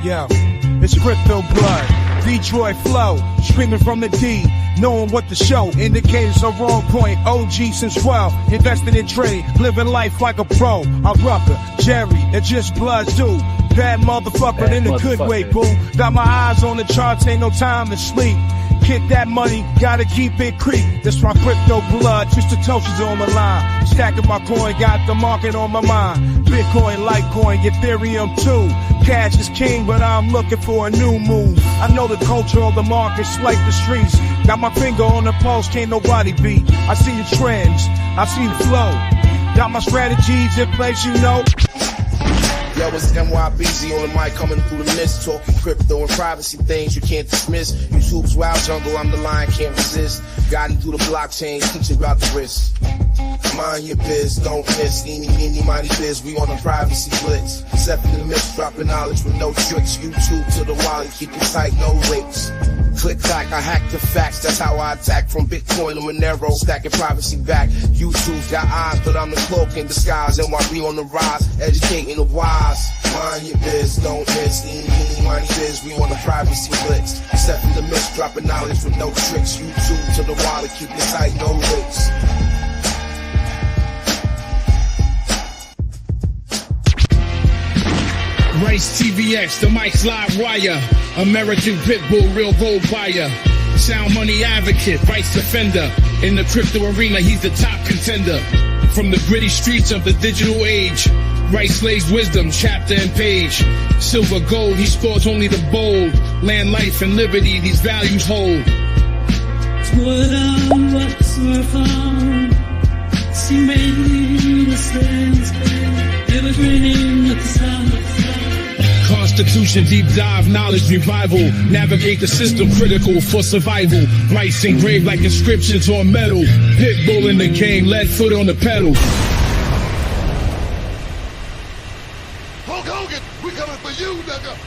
Yo, it's CryptoBlood, Detroit flow, streaming from the D, knowing what the show, indicators are wrong point, OG since 12, invested in trade, living life like a pro, I'm Rucker, Jerry, it's just Blood too, bad motherfucker in a good way, boo, got my eyes on the charts, ain't no time to sleep. Get that money, gotta keep it creep. That's my CryptoBlood, just the toasters on the line. Stacking my coin, got the market on my mind. Bitcoin, Litecoin, Ethereum too. Cash is king, but I'm looking for a new move. I know the culture of the markets like the streets. Got my finger on the pulse, can't nobody beat. I see the trends, I see the flow. Got my strategies in place, you know. Yo, it's NYBZ on the mic coming through the mist, talking crypto and privacy things you can't dismiss. YouTube's wild jungle, I'm the lion, can't resist. Guiding through the blockchain, teaching about the risk. Mind your biz, don't miss. Eeny, meeny, miny biz, we on a privacy blitz. Stepping in the mix, dropping knowledge with no tricks. YouTube to the wallet, keep it tight, no links. Click clack, I hack the facts, that's how I attack. From Bitcoin to Monero, stacking privacy back. YouTube's got eyes, but I'm the cloak in disguise. NYB on the rise, educating the wise. Mind your biz, don't miss. Eeny, meeny, miny biz, we on the privacy blitz. Stepping in the mix, dropping knowledge with no tricks. YouTube to the wallet, keep it tight, no links. RiceTVx, the mic's live wire. American Pitbull, real gold buyer. Sound money advocate, rights defender. In the crypto arena, he's the top contender. From the gritty streets of the digital age, Rice lays wisdom, chapter and page. Silver, gold, he sports only the bold. Land, life, and liberty, these values hold. What I was worth on. She made me the sense. It was raining at the sun. Constitution, deep dive, knowledge revival. Navigate the system, critical for survival. Rice engraved like inscriptions on metal. Pitbull in the game, lead foot on the pedal. Hulk Hogan, we coming for you, nigga.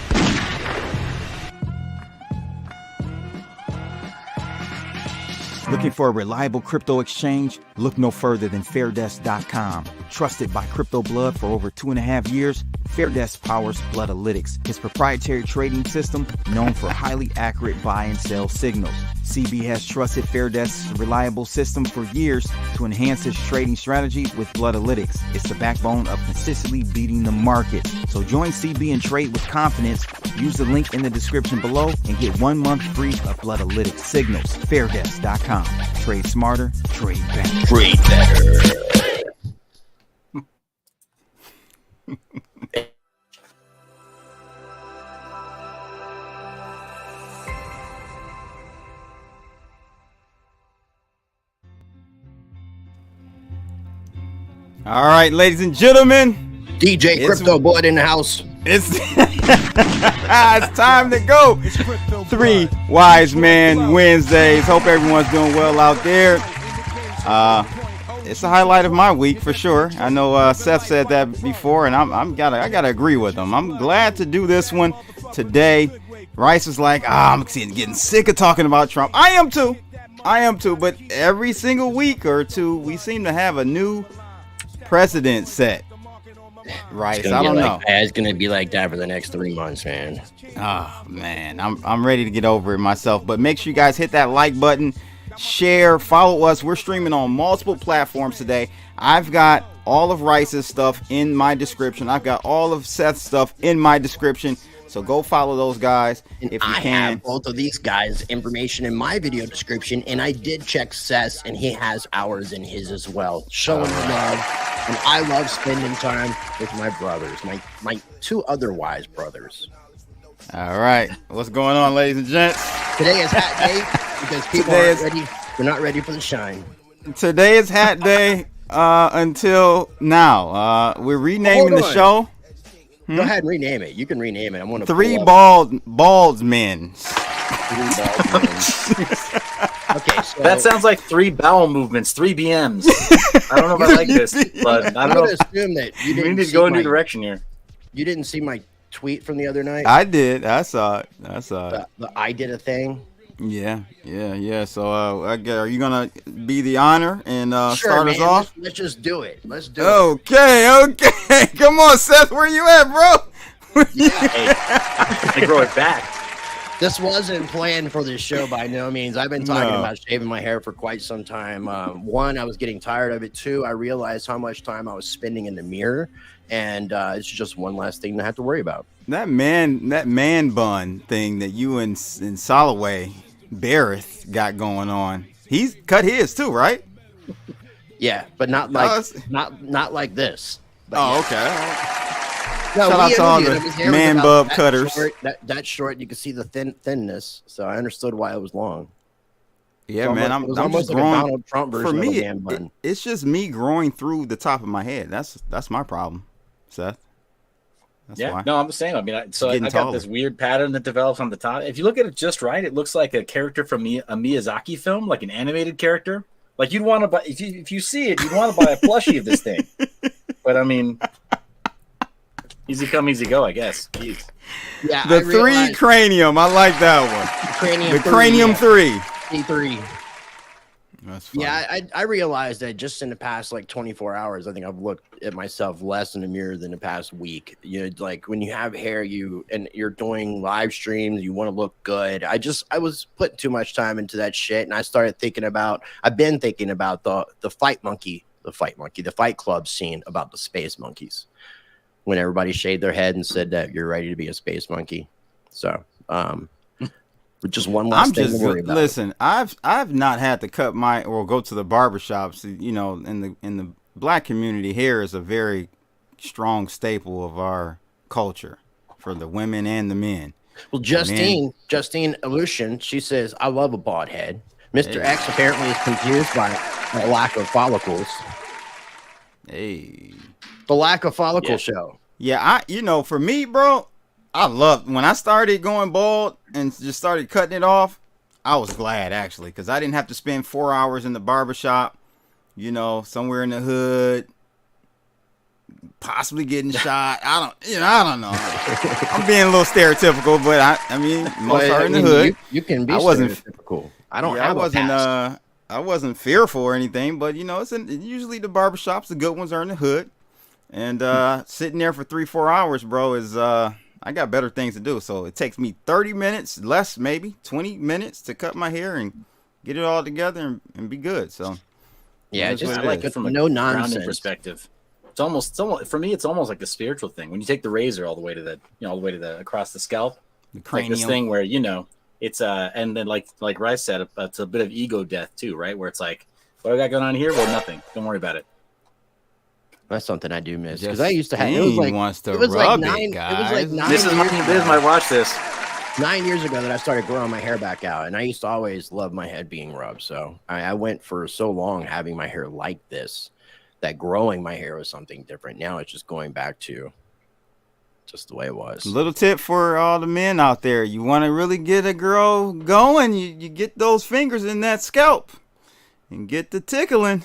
Looking for a reliable crypto exchange? Look no further than Fairdesk.com. Trusted by CryptoBlood for over 2.5 years, Fairdesk powers Bloodalytics, his proprietary trading system known for highly accurate buy and sell signals. CB has trusted Fairdesk's reliable system for years to enhance his trading strategy with Bloodalytics. It's the backbone of consistently beating the market. So join CB and trade with confidence. Use the link in the description below and get 1 month free of Bloodalytics signals. Fairdesk.com. Trade smarter, trade better. Trade better. All right, ladies and gentlemen. DJ CryptoBlood in the house. It's it's time to go. 3 Wise Man Wednesdays. Hope everyone's doing well out there. It's the highlight of my week for sure. I know Seth said that before, and I gotta agree with him. I'm glad to do this one today. Rice is like, I'm getting sick of talking about Trump. I am too. But every single week or two, we seem to have a new precedent set. Right, I don't know. It's gonna be like that for the next 3 months, man. Oh man, I'm ready to get over it myself. But make sure you guys hit that like button, share, follow us. We're streaming on multiple platforms today. I've got all of Rice's stuff in my description. I've got all of Seth's stuff in my description. So go follow those guys if you can. I have both of these guys' information in my video description, and I did check Seth's, and he has ours in his as well. Showing love, and I love spending time with my brothers, my 2 other wise brothers. All right, what's going on, ladies and gents? Today is hat day because people aren't ready. They're not ready for the shine. Today is hat day until now. We're renaming the show. Go ahead and rename it. You can rename it. I'm going to 3 bald men. 3 bald men. Okay, so that sounds like 3 bowel movements, 3 BMs. I don't know if I like this, but I don't know. Assume that you we need to go in a new direction here. You didn't see my tweet from the other night? I did. I saw it. I did a thing. Yeah. So, are you gonna be the honor and sure, start us off? Let's just do it. Let's do it. Okay. Come on, Seth. Where you at, bro? Hey, they grow it back. This wasn't planned for this show by no means. I've been talking about shaving my hair for quite some time. One, I was getting tired of it. Two, I realized how much time I was spending in the mirror, and it's just one less thing to have to worry about. That man bun thing that you and Soloway Barrett got going on. He's cut his too, right? Yeah, but not like not like this. But okay. No, shout out to all the man bub cutters. That short, you can see the thinness, so I understood why it was long. Yeah, so man, I'm just like growing. a Donald Trump version For me, of a man bun. It's just me growing through the top of my head. That's my problem, Seth. That's why. No, I'm the same. I mean, I got this weird pattern that develops on the top. If you look at it just right, it looks like a character from a Miyazaki film, like an animated character. Like you'd want to buy if you see it, you'd want to buy a plushie of this thing. But I mean. Easy come, easy go, I guess. Jeez. Yeah, the 3 cranium. I like that one. The cranium 3. E3. That's funny. Yeah, I realized that just in the past like 24 hours, I think I've looked at myself less in the mirror than the past week. You know, like when you have hair, and you're doing live streams, you want to look good. I was putting too much time into that shit, and I've been thinking about the fight club scene about the space monkeys. When everybody shaved their head and said that you're ready to be a space monkey. So, just one last thing to worry about. Listen, I've not had to cut or go to the barbershops. You know, in the black community, hair is a very strong staple of our culture for the women and the men. Well, Justine Illusion, she says, I love a bald head. Mr. X apparently is confused by a lack of follicles. Hey. The lack of follicle show. Yeah, for me, bro, I loved when I started going bald and just started cutting it off. I was glad actually, because I didn't have to spend 4 hours in the barbershop, somewhere in the hood, possibly getting shot. I don't know. I'm being a little stereotypical, but I mean, most are in the hood. You can be stereotypical. I wasn't fearful or anything, but it's usually the barbershops, the good ones are in the hood. And sitting there for 3-4 hours, bro, is I got better things to do. So it takes me 30 minutes, less maybe 20 minutes to cut my hair and get it all together and be good. So yeah, I like it from a no nonsense perspective. It's almost for me. It's almost like a spiritual thing. When you take the razor all the way to the across the scalp, the cranium, like this thing where it's and then like Rice said, it's a bit of ego death too, right? Where it's like, what do I got going on here? Well, nothing. Don't worry about it. That's something I do miss because I used to have. It was like This is my watch. This 9 years ago that I started growing my hair back out, and I used to always love my head being rubbed. So I went for so long having my hair like this that growing my hair was something different. Now it's just going back to just the way it was. Little tip for all the men out there: you want to really get a girl going, you get those fingers in that scalp and get the tickling.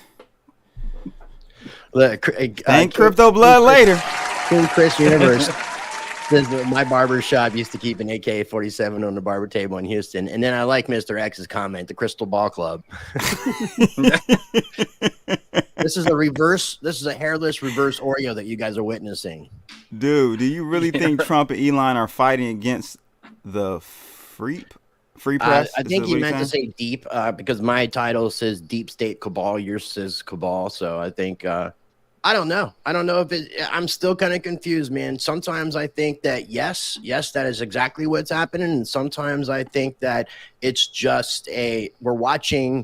Thank CryptoBlood later. King Chris Universe says that my barber shop used to keep an AK-47 on the barber table in Houston. And then I like Mr. X's comment, the Crystal Ball Club. This is a hairless reverse Oreo that you guys are witnessing. Dude, do you really think Trump and Elon are fighting against the free press? I think he meant to say deep because my title says Deep State Cabal, yours says Cabal. So I think I don't know. I don't know if I'm still kind of confused, man. Sometimes I think that yes, that is exactly what's happening, and sometimes I think that it's just we're watching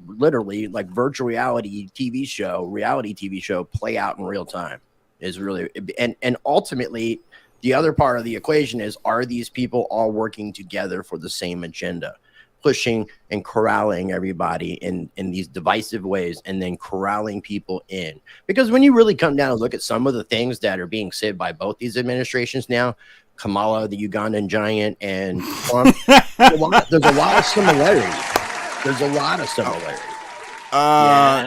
literally like virtual reality TV show play out in real time. Is really and ultimately. The other part of the equation is, are these people all working together for the same agenda, pushing and corralling everybody in these divisive ways and then corralling people in? Because when you really come down and look at some of the things that are being said by both these administrations now, Kamala, the Ugandan giant, and Trump, there's a lot of similarity.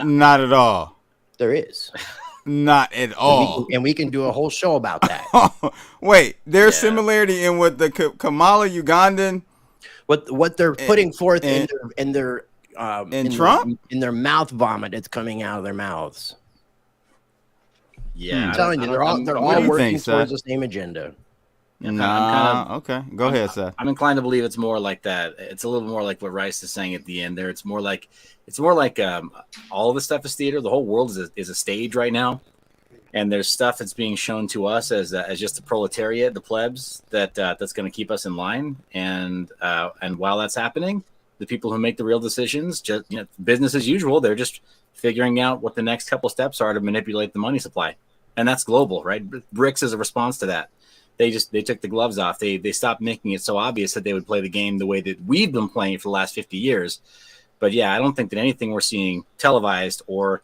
Not at all. There is. Not at all. And we can do a whole show about that. Wait, there's similarity in what the Kamala Ugandan, what they're putting forth in their Trump in their mouth vomit that's coming out of their mouths. Yeah, I'm telling you, they're all working towards the same agenda. Okay. Go ahead, Seth. I'm inclined to believe it's more like that. It's a little more like what Rice is saying at the end there. It's more like all of the stuff is theater. The whole world is a stage right now. And there's stuff that's being shown to us as just the proletariat, the plebs, that's going to keep us in line. And while that's happening, the people who make the real decisions, just business as usual, they're just figuring out what the next couple steps are to manipulate the money supply. And that's global, right? BRICS is a response to that. They took the gloves off. They stopped making it so obvious that they would play the game the way that we've been playing it for the last 50 years. But yeah, I don't think that anything we're seeing televised or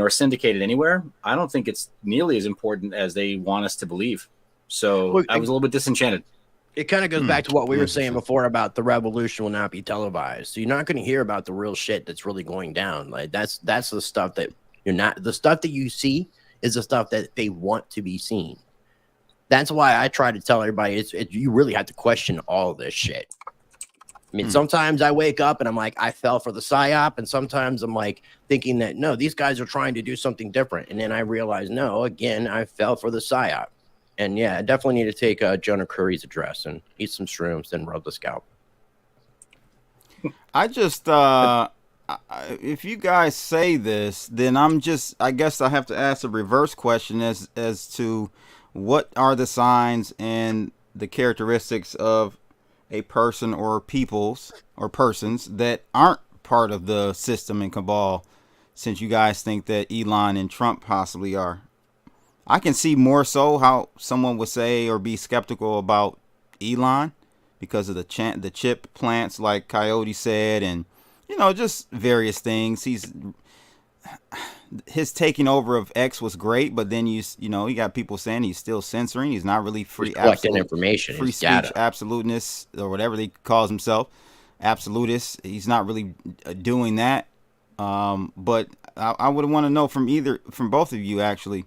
syndicated anywhere, I don't think it's nearly as important as they want us to believe. So I was a little bit disenchanted. It kind of goes back to what we were saying before about the revolution will not be televised. So you're not going to hear about the real shit that's really going down. Like that's the stuff that the stuff that you see is the stuff that they want to be seen. That's why I try to tell everybody you really have to question all this shit. I mean, sometimes I wake up and I'm like, I fell for the psyop. And sometimes I'm like thinking that, no, these guys are trying to do something different. And then I realize, no, again, I fell for the psyop. And yeah, I definitely need to take Jonah Curry's address and eat some shrooms and rub the scalp. I just, if you guys say this, then I guess I have to ask a reverse question as to what are the signs and the characteristics of a person or peoples or persons that aren't part of the system and cabal, since you guys think that Elon and Trump possibly are. I can see more so how someone would say or be skeptical about Elon because of the chip plants, like Coyote said, and just various things. His taking over of X was great, but then you got people saying he's still censoring. He's not really free, collecting information, free speech, data. Absoluteness, or whatever he calls himself, absolutist. He's not really doing that. But I would want to know from both of you actually,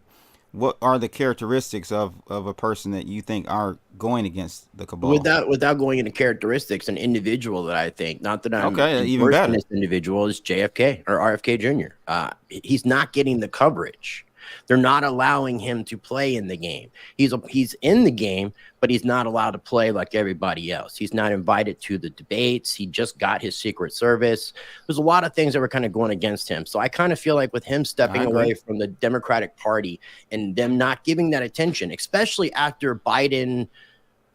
what are the characteristics of a person that you think are going against the cabal? Without going into characteristics, an individual that I think, not that I'm even better, this individual is JFK or RFK Jr. He's not getting the coverage. They're not allowing him to play in the game. He's in the game, but he's not allowed to play like everybody else. He's not invited to the debates. He just got his Secret Service. There's a lot of things that were kind of going against him. So I kind of feel like with him stepping away from the Democratic Party and them not giving that attention, especially after Biden,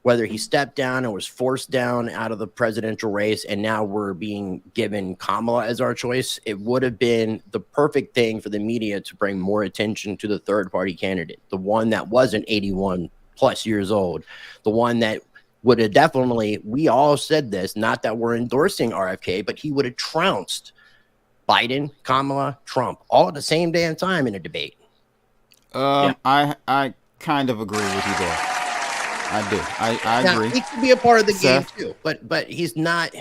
whether he stepped down or was forced down out of the presidential race, and now we're being given Kamala as our choice, it would have been the perfect thing for the media to bring more attention to the third-party candidate, the one that wasn't 81-plus years old, the one that would have definitely, we all said this, not that we're endorsing RFK, but he would have trounced Biden, Kamala, Trump, all at the same damn time in a debate. I kind of agree with you there. I do. I agree. He could be a part of the game too, but he's not.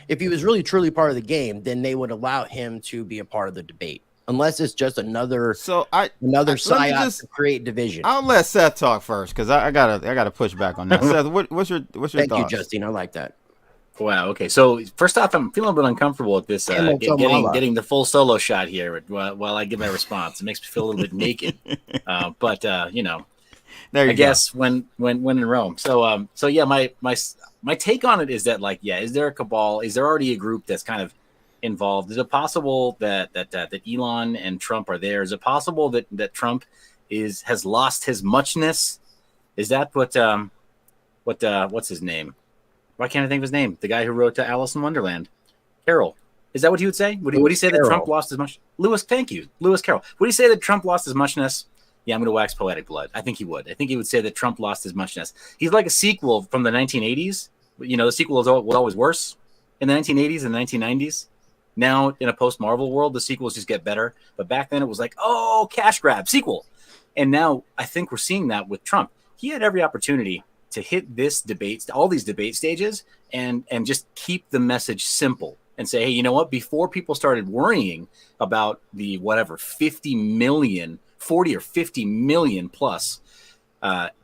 If he was really truly part of the game, then they would allow him to be a part of the debate, unless it's just another psyop to create division. I'll let Seth talk first because I gotta push back on that. Seth, what's your thoughts? Thank you, Justine. I like that. Wow. Okay. So first off, I'm feeling a bit uncomfortable with this getting the full solo shot here while I give my response. It makes me feel a little bit naked, but I guess when in Rome. So yeah, my take on it is that, like, yeah, is there a cabal? Is there already a group that's kind of involved? Is it possible that Elon and Trump are there? Is it possible that Trump has lost his muchness? Is that what's his name? Why can't I think of his name? The guy who wrote Alice in Wonderland, Carroll. Is that what he would say? Would he say that Trump lost his much? Lewis, thank you, Lewis Carroll. Would he say that Trump lost his muchness? Yeah, I'm going to wax poetic blood. I think he would. I think he would say that Trump lost his muchness. He's like a sequel from the 1980s. The sequel was always worse in the 1980s and 1990s. Now, in a post-Marvel world, the sequels just get better. But back then, it was like, oh, cash grab, sequel. And now I think we're seeing that with Trump. He had every opportunity to hit all these debate stages, and just keep the message simple and say, hey, you know what? Before people started worrying about the 40 or 50 million plus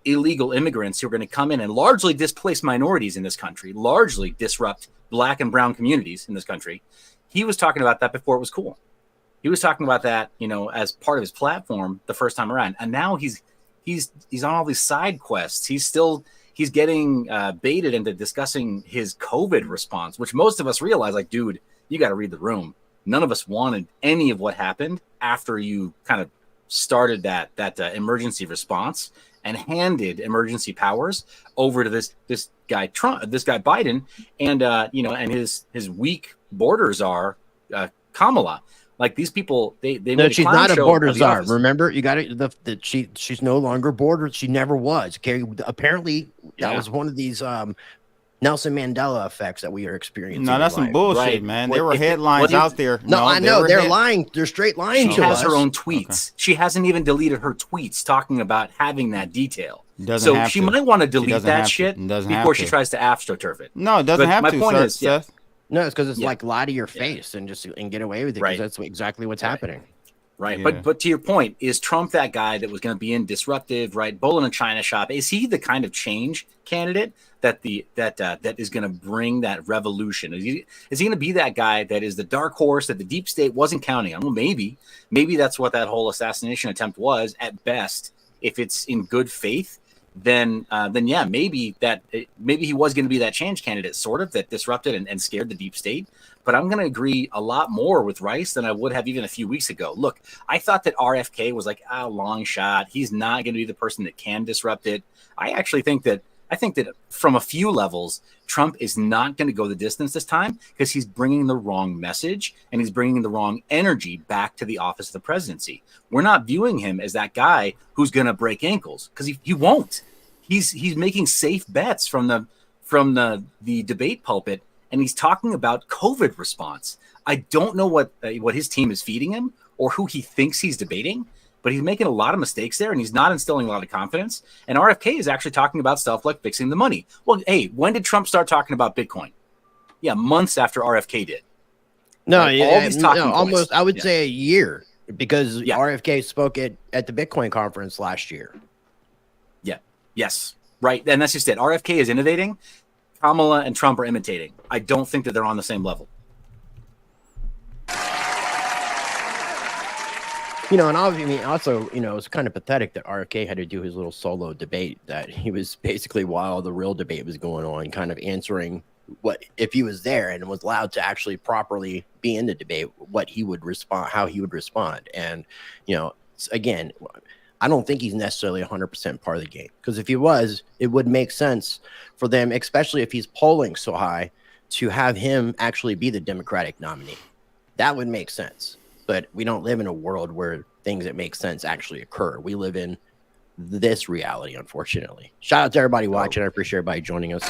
illegal immigrants who are going to come in and largely displace minorities in this country, largely disrupt Black and brown communities in this country. He was talking about that before it was cool. He was talking about that, as part of his platform the first time around. And now he's he's on all these side quests. He's getting baited into discussing his COVID response, which most of us realize, like, dude, you got to read the room. None of us wanted any of what happened after you kind of started that emergency response and handed emergency powers over to this guy Biden, and and his weak border czar Kamala. Like, these people, they made she's not a border czar. Remember, you got it. She's no longer border. She never was. Apparently, that was one of these Nelson Mandela effects that we are experiencing. No, that's some bullshit, man. There were headlines out there. No, I know they're lying. They're straight lying. She has her own tweets. Okay. She hasn't even deleted her tweets talking about having that detail. So she might want to delete that shit before she tries to astroturf it. No, it doesn't have to. My point is, Seth. No, it's because it's like lie to your face and get away with it. Because that's exactly what's happening. Right. Yeah. But to your point, is Trump that guy that was going to be in disruptive, right? Bull in a China shop. Is he the kind of change candidate that is going to bring that revolution? Is he going to be that guy that is the dark horse that the deep state wasn't counting on? Well, maybe that's what that whole assassination attempt was at best. If it's in good faith, then yeah, maybe he was going to be that change candidate, sort of, that disrupted and scared the deep state. But I'm going to agree a lot more with Rice than I would have even a few weeks ago. Look, I thought that RFK was like a long shot. He's not going to be the person that can disrupt it. I think that from a few levels, Trump is not going to go the distance this time because he's bringing the wrong message and he's bringing the wrong energy back to the office of the presidency. We're not viewing him as that guy who's going to break ankles, because he won't. He's making safe bets from the debate pulpit, and he's talking about COVID response. I don't know what his team is feeding him or who he thinks he's debating, but he's making a lot of mistakes there, and he's not instilling a lot of confidence. And RFK is actually talking about stuff like fixing the money. Well, hey, when did Trump start talking about Bitcoin? Yeah, months after RFK did. No, almost. I would say a year, because RFK spoke at the Bitcoin conference last year. Yeah. Yes. Right. And that's just it. RFK is innovating. Kamala and Trump are imitating. I don't think that they're on the same level. And also, it's kind of pathetic that RFK had to do his little solo debate, that he was basically, while the real debate was going on, kind of answering what, if he was there and was allowed to actually properly be in the debate, what he would respond, how he would respond. And, again, I don't think he's necessarily 100% part of the game, because if he was, it would make sense for them, especially if he's polling so high, to have him actually be the Democratic nominee. That would make sense. But we don't live in a world where things that make sense actually occur. We live in this reality, unfortunately. Shout out to everybody watching. I appreciate everybody joining us.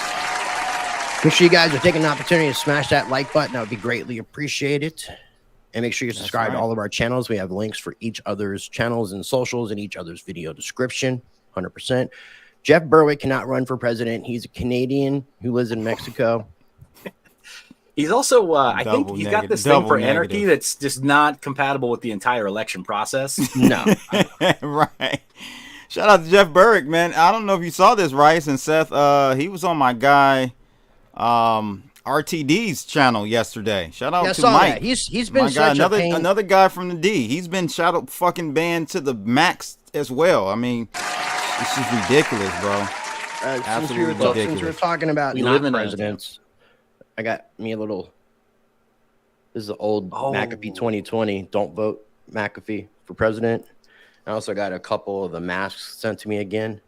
Make sure you guys are taking an opportunity to smash that like button. That would be greatly appreciated. And make sure you subscribe to all of our channels. We have links for each other's channels and socials in each other's video description. 100%. Jeff Berwick cannot run for president. He's a Canadian who lives in Mexico. He's also, I think he's got this thing for anarchy that's just not compatible with the entire election process. No. Right. Shout out to Jeff Berwick, man. I don't know if you saw this, Rice and Seth. He was on my guy RTD's channel yesterday. Shout out to Mike. That. He's been such another guy from the D. He's been shadow fucking banned to the max as well. I mean, it's just ridiculous, bro. Absolutely ridiculous. Since we're talking about not presidents, I got me a little. This is an old McAfee 2020. Don't vote McAfee for president. I also got a couple of the masks sent to me again.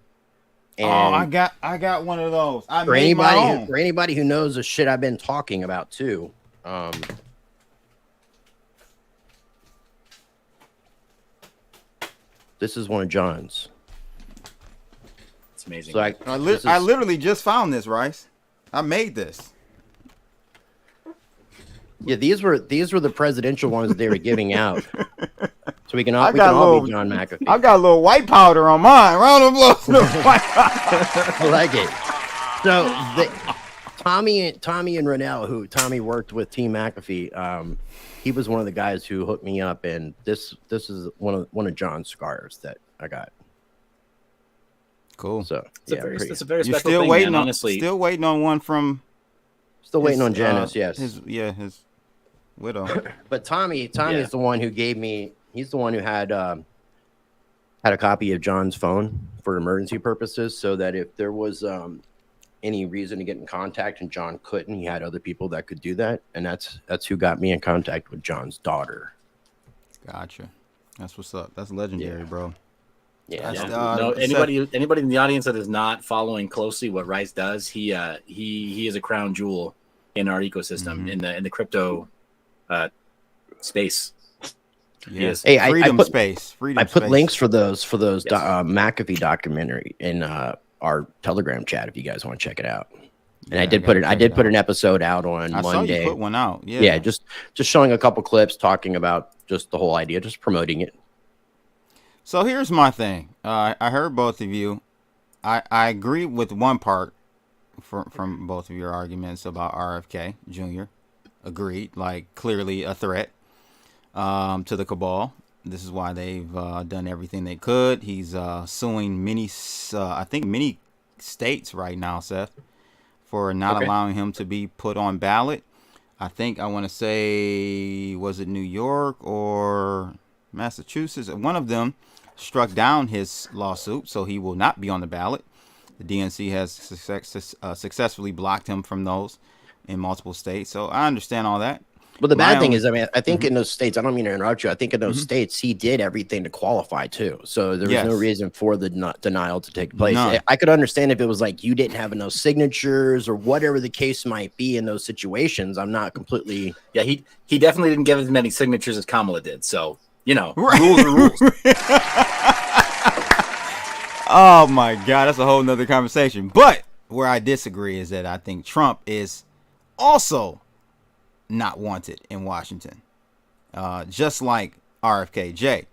And I got one of those. For anybody who knows the shit I've been talking about too. This is one of John's. It's amazing. So I literally just found this, Rice. I made this. Yeah, these were the presidential ones that they were giving out. So we can all be John McAfee. I got a little white powder on mine. Round of applause. I like it. So Tommy and Rennell, who Tommy worked with Team McAfee, he was one of the guys who hooked me up, and this is one of John's scars that I got. Cool. So it's a very You're special still thing, waiting man, on, honestly. Still waiting on one from. Still waiting on Janice. Yes. His widow. But Tommy is the one who gave me. He's the one who had a copy of John's phone for emergency purposes, so that if there was any reason to get in contact and John couldn't, he had other people that could do that, and that's who got me in contact with John's daughter. Gotcha. That's what's up. That's legendary, bro. Yeah. No, anybody in the audience that is not following closely what Rice does, he is a crown jewel in our ecosystem, in the crypto space. Yes. Hey, Freedom I put space. I put links for those McAfee documentary in our Telegram chat if you guys want to check it out. And Yeah, I did put an episode out on I Monday. saw you put one out. Yeah. Yeah, just showing a couple clips talking about just the whole idea, just promoting it. So here's my thing. I heard both of you. I agree with one part from both of your arguments about RFK Jr. Agreed. Like, clearly a threat to the cabal. This is why they've done everything they could. He's suing many states right now, Seth, for not allowing him to be put on ballot. I want to say, was it New York or Massachusetts? One of them struck down his lawsuit, so he will not be on the ballot. The DNC has successfully blocked him from those in multiple states. So I understand all that. But the bad thing is, I mean, I think in those states, I don't mean to interrupt you, I think in those states, he did everything to qualify too. So there was no reason for the denial to take place. I could understand if it was like you didn't have enough signatures or whatever the case might be in those situations. I'm not completely... Yeah, he definitely didn't give as many signatures as Kamala did. So, rules are rules. Oh my God, that's a whole nother conversation. But where I disagree is that I think Trump is also not wanted in Washington, just like RFKJ.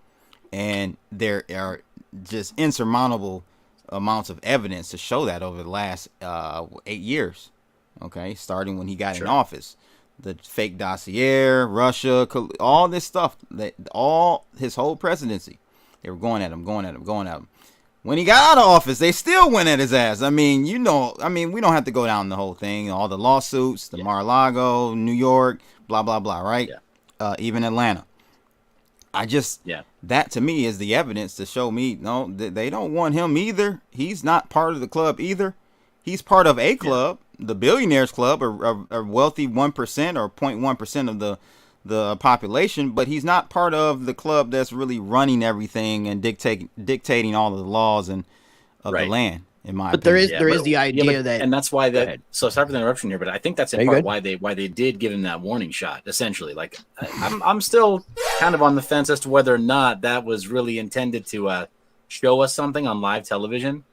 And there are just insurmountable amounts of evidence to show that over the last 8 years. Okay, starting when he got in office. The fake dossier, Russia, all this stuff, his whole presidency, they were going at him. When he got out of office, they still went at his ass. I mean, we don't have to go down the whole thing, all the lawsuits, the Mar-a-Lago, New York, blah, blah, blah, right? Yeah. Even Atlanta. That to me is the evidence to show me, no, they don't want him either. He's not part of the club either. He's part of a club. The billionaires club, a wealthy 1% or 0.1% of the population, but he's not part of the club that's really running everything and dictating all of the laws and of the land. In my opinion. There is the idea that, and that's why that. So sorry for the interruption here, but I think that's in part why they did give him that warning shot. Essentially, like I'm still kind of on the fence as to whether or not that was really intended to show us something on live television.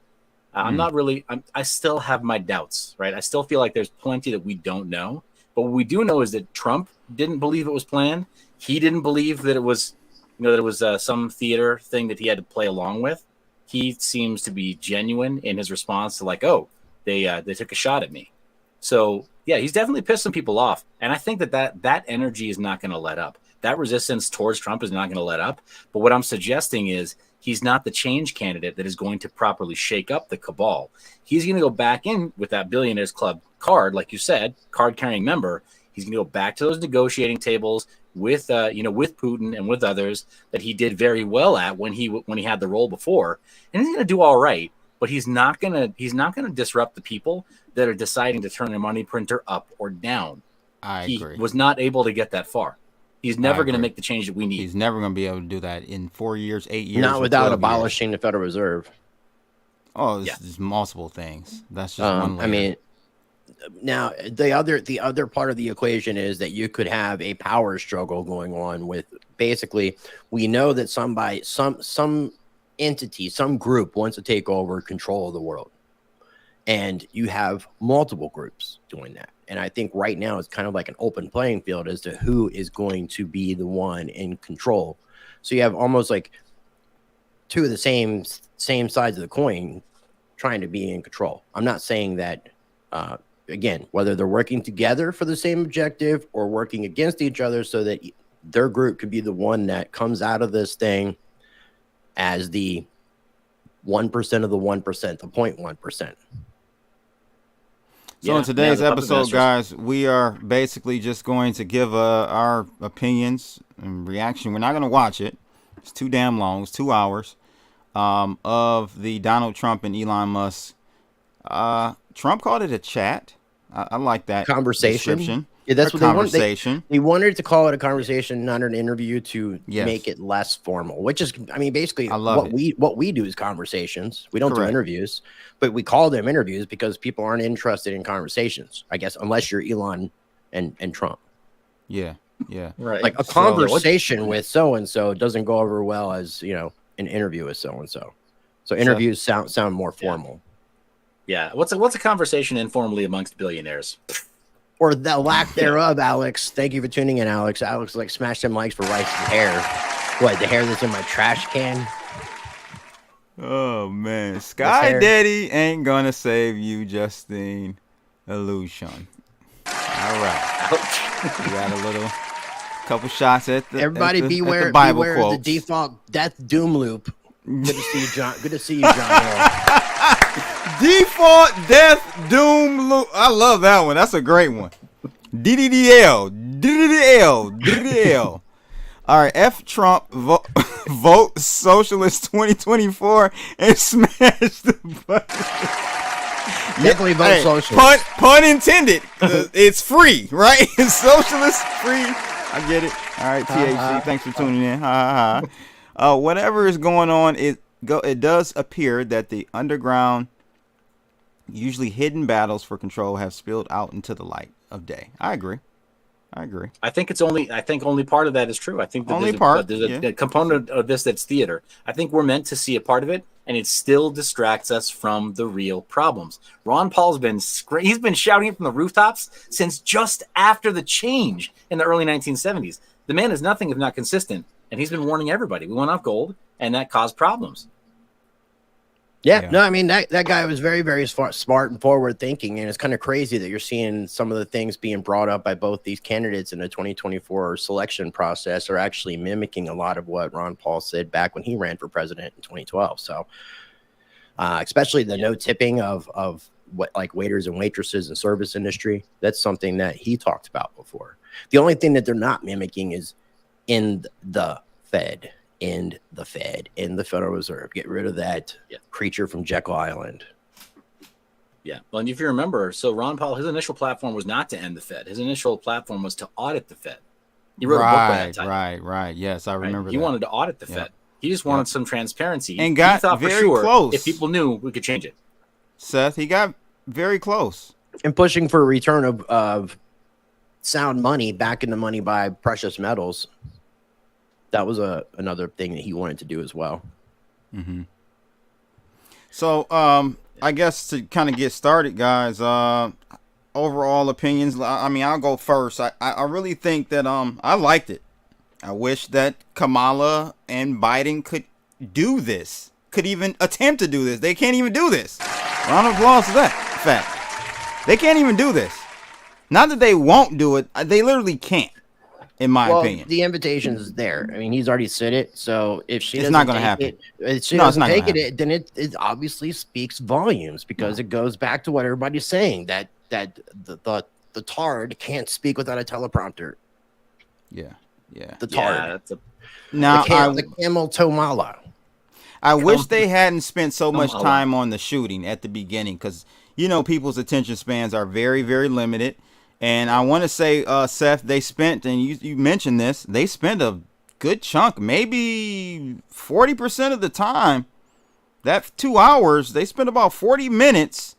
I'm not really. I still have my doubts, right? I still feel like there's plenty that we don't know. But what we do know is that Trump didn't believe it was planned. He didn't believe that it was, some theater thing that he had to play along with. He seems to be genuine in his response to like, oh, they took a shot at me. So yeah, he's definitely pissed some people off, and I think that energy is not going to let up. That resistance towards Trump is not going to let up. But what I'm suggesting is he's not the change candidate that is going to properly shake up the cabal. He's going to go back in with that Billionaires Club card, like you said, card-carrying member. He's going to go back to those negotiating tables with, with Putin and with others that he did very well at when he had the role before, and he's going to do all right. But he's not going to disrupt the people that are deciding to turn their money printer up or down. I agree. He was not able to get that far. He's never going to make the change that we need. He's never going to be able to do that in 4 years, 8 years. Not without abolishing the Federal Reserve. Oh, there's multiple things. That's just one layer. I mean, now the other part of the equation is that you could have a power struggle going on with basically, we know that some entity, some group wants to take over control of the world. And you have multiple groups doing that. And I think right now it's kind of like an open playing field as to who is going to be the one in control. So you have almost like two of the same sides of the coin trying to be in control. I'm not saying that, again, whether they're working together for the same objective or working against each other so that their group could be the one that comes out of this thing as the 1% of the 1%, the 0.1%. So in today's episode, guys, we are basically just going to give our opinions and reaction. We're not going to watch it. It's too damn long. It's 2 hours. of the Donald Trump and Elon Musk. Trump called it a chat. I like that conversation. Yeah, that's what conversation. They wanted to call it a conversation, not an interview, to make it less formal. Which is, I mean, basically, what we do is conversations. We don't do interviews, but we call them interviews because people aren't interested in conversations, I guess, unless you're Elon and Trump. Yeah, right. Like a conversation with so and so doesn't go over well as an interview with so and so. So interviews sound more formal. Yeah. What's a conversation informally amongst billionaires? Or the lack thereof, Alex. Thank you for tuning in, Alex. Alex, like, smash them likes for Rice's hair. What, the hair that's in my trash can? Oh, man. Sky Daddy ain't gonna save you, Justine. Illusion. All right. We got a couple shots at the Everybody beware the Bible quotes. The default death doom loop. Good to see you, John. Good to see you, John. Default death doom loop. I love that one. That's a great one. DDDL. All right, F Trump, vote Socialist 2024 and smash the button. Definitely vote Socialist. Pun intended. It's free, right? It's Socialist free. I get it. All right, THC. Thanks for tuning in. Whatever is going on, it does appear that the underground, usually hidden battles for control have spilled out into the light of day. I agree. I think only part of that is true. I think that there's a component of this that's theater. I think we're meant to see a part of it, and it still distracts us from the real problems. Ron Paul's been shouting it from the rooftops since just after the change in the early 1970s. The man is nothing if not consistent, and he's been warning everybody. We went off gold, and that caused problems. Yeah, no, I mean, that guy was very, very smart and forward thinking. And it's kind of crazy that you're seeing some of the things being brought up by both these candidates in the 2024 selection process are actually mimicking a lot of what Ron Paul said back when he ran for president in 2012. So especially the no tipping of what, like, waiters and waitresses and service industry. That's something that he talked about before. The only thing that they're not mimicking is in the Fed. In the Federal Reserve. Get rid of that creature from Jekyll Island. Yeah. Well, and if you remember, so Ron Paul, his initial platform was not to end the Fed. His initial platform was to audit the Fed. He wrote a book by that time. Right. Yes, I remember He wanted to audit the Fed. He just wanted some transparency. And got very close. If people knew, we could change it. Seth, he got very close. And pushing for a return of sound money back into money by precious metals. That was another thing that he wanted to do as well. Mm-hmm. So, I guess to kind of get started, guys, overall opinions. I mean, I'll go first. I really think that I liked it. I wish that Kamala and Biden could do this, could even attempt to do this. They can't even do this. Round of applause to that fact. They can't even do this. Not that they won't do it. They literally can't. In my opinion, the invitation is there. I mean, he's already said it. So if she it's not going to happen, then it obviously speaks volumes because it goes back to what everybody's saying that the tard can't speak without a teleprompter. Yeah. The tard. The camel toe mala. I wish they hadn't spent so much time on the shooting at the beginning because people's attention spans are very, very limited. And I want to say, Seth, they spent, and you mentioned this, they spent a good chunk, maybe 40% of the time, that 2 hours, they spent about 40 minutes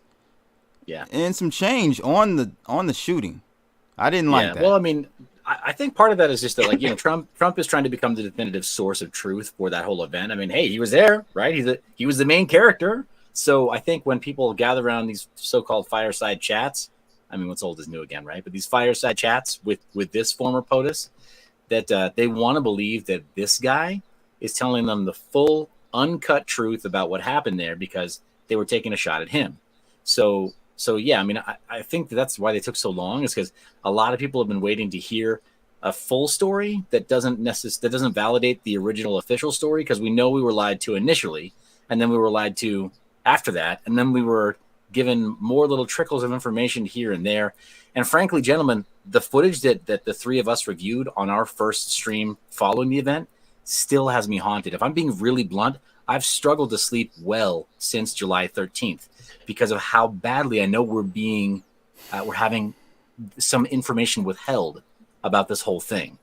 and some change on the shooting. I didn't like that. Well, I mean, I think part of that is just that, like, Trump is trying to become the definitive source of truth for that whole event. I mean, hey, he was there, right? He was the main character. So I think when people gather around these so-called fireside chats, I mean, what's old is new again, right? But these fireside chats with this former POTUS, that they want to believe that this guy is telling them the full, uncut truth about what happened there because they were taking a shot at him. So yeah, I mean, I think that's why they took so long, is because a lot of people have been waiting to hear a full story that doesn't validate the original official story, because we know we were lied to initially, and then we were lied to after that, and then we were given more little trickles of information here and there. And frankly, gentlemen, the footage that the three of us reviewed on our first stream following the event still has me haunted. If I'm being really blunt, I've struggled to sleep well since July 13th because of how badly I know we're having some information withheld about this whole thing.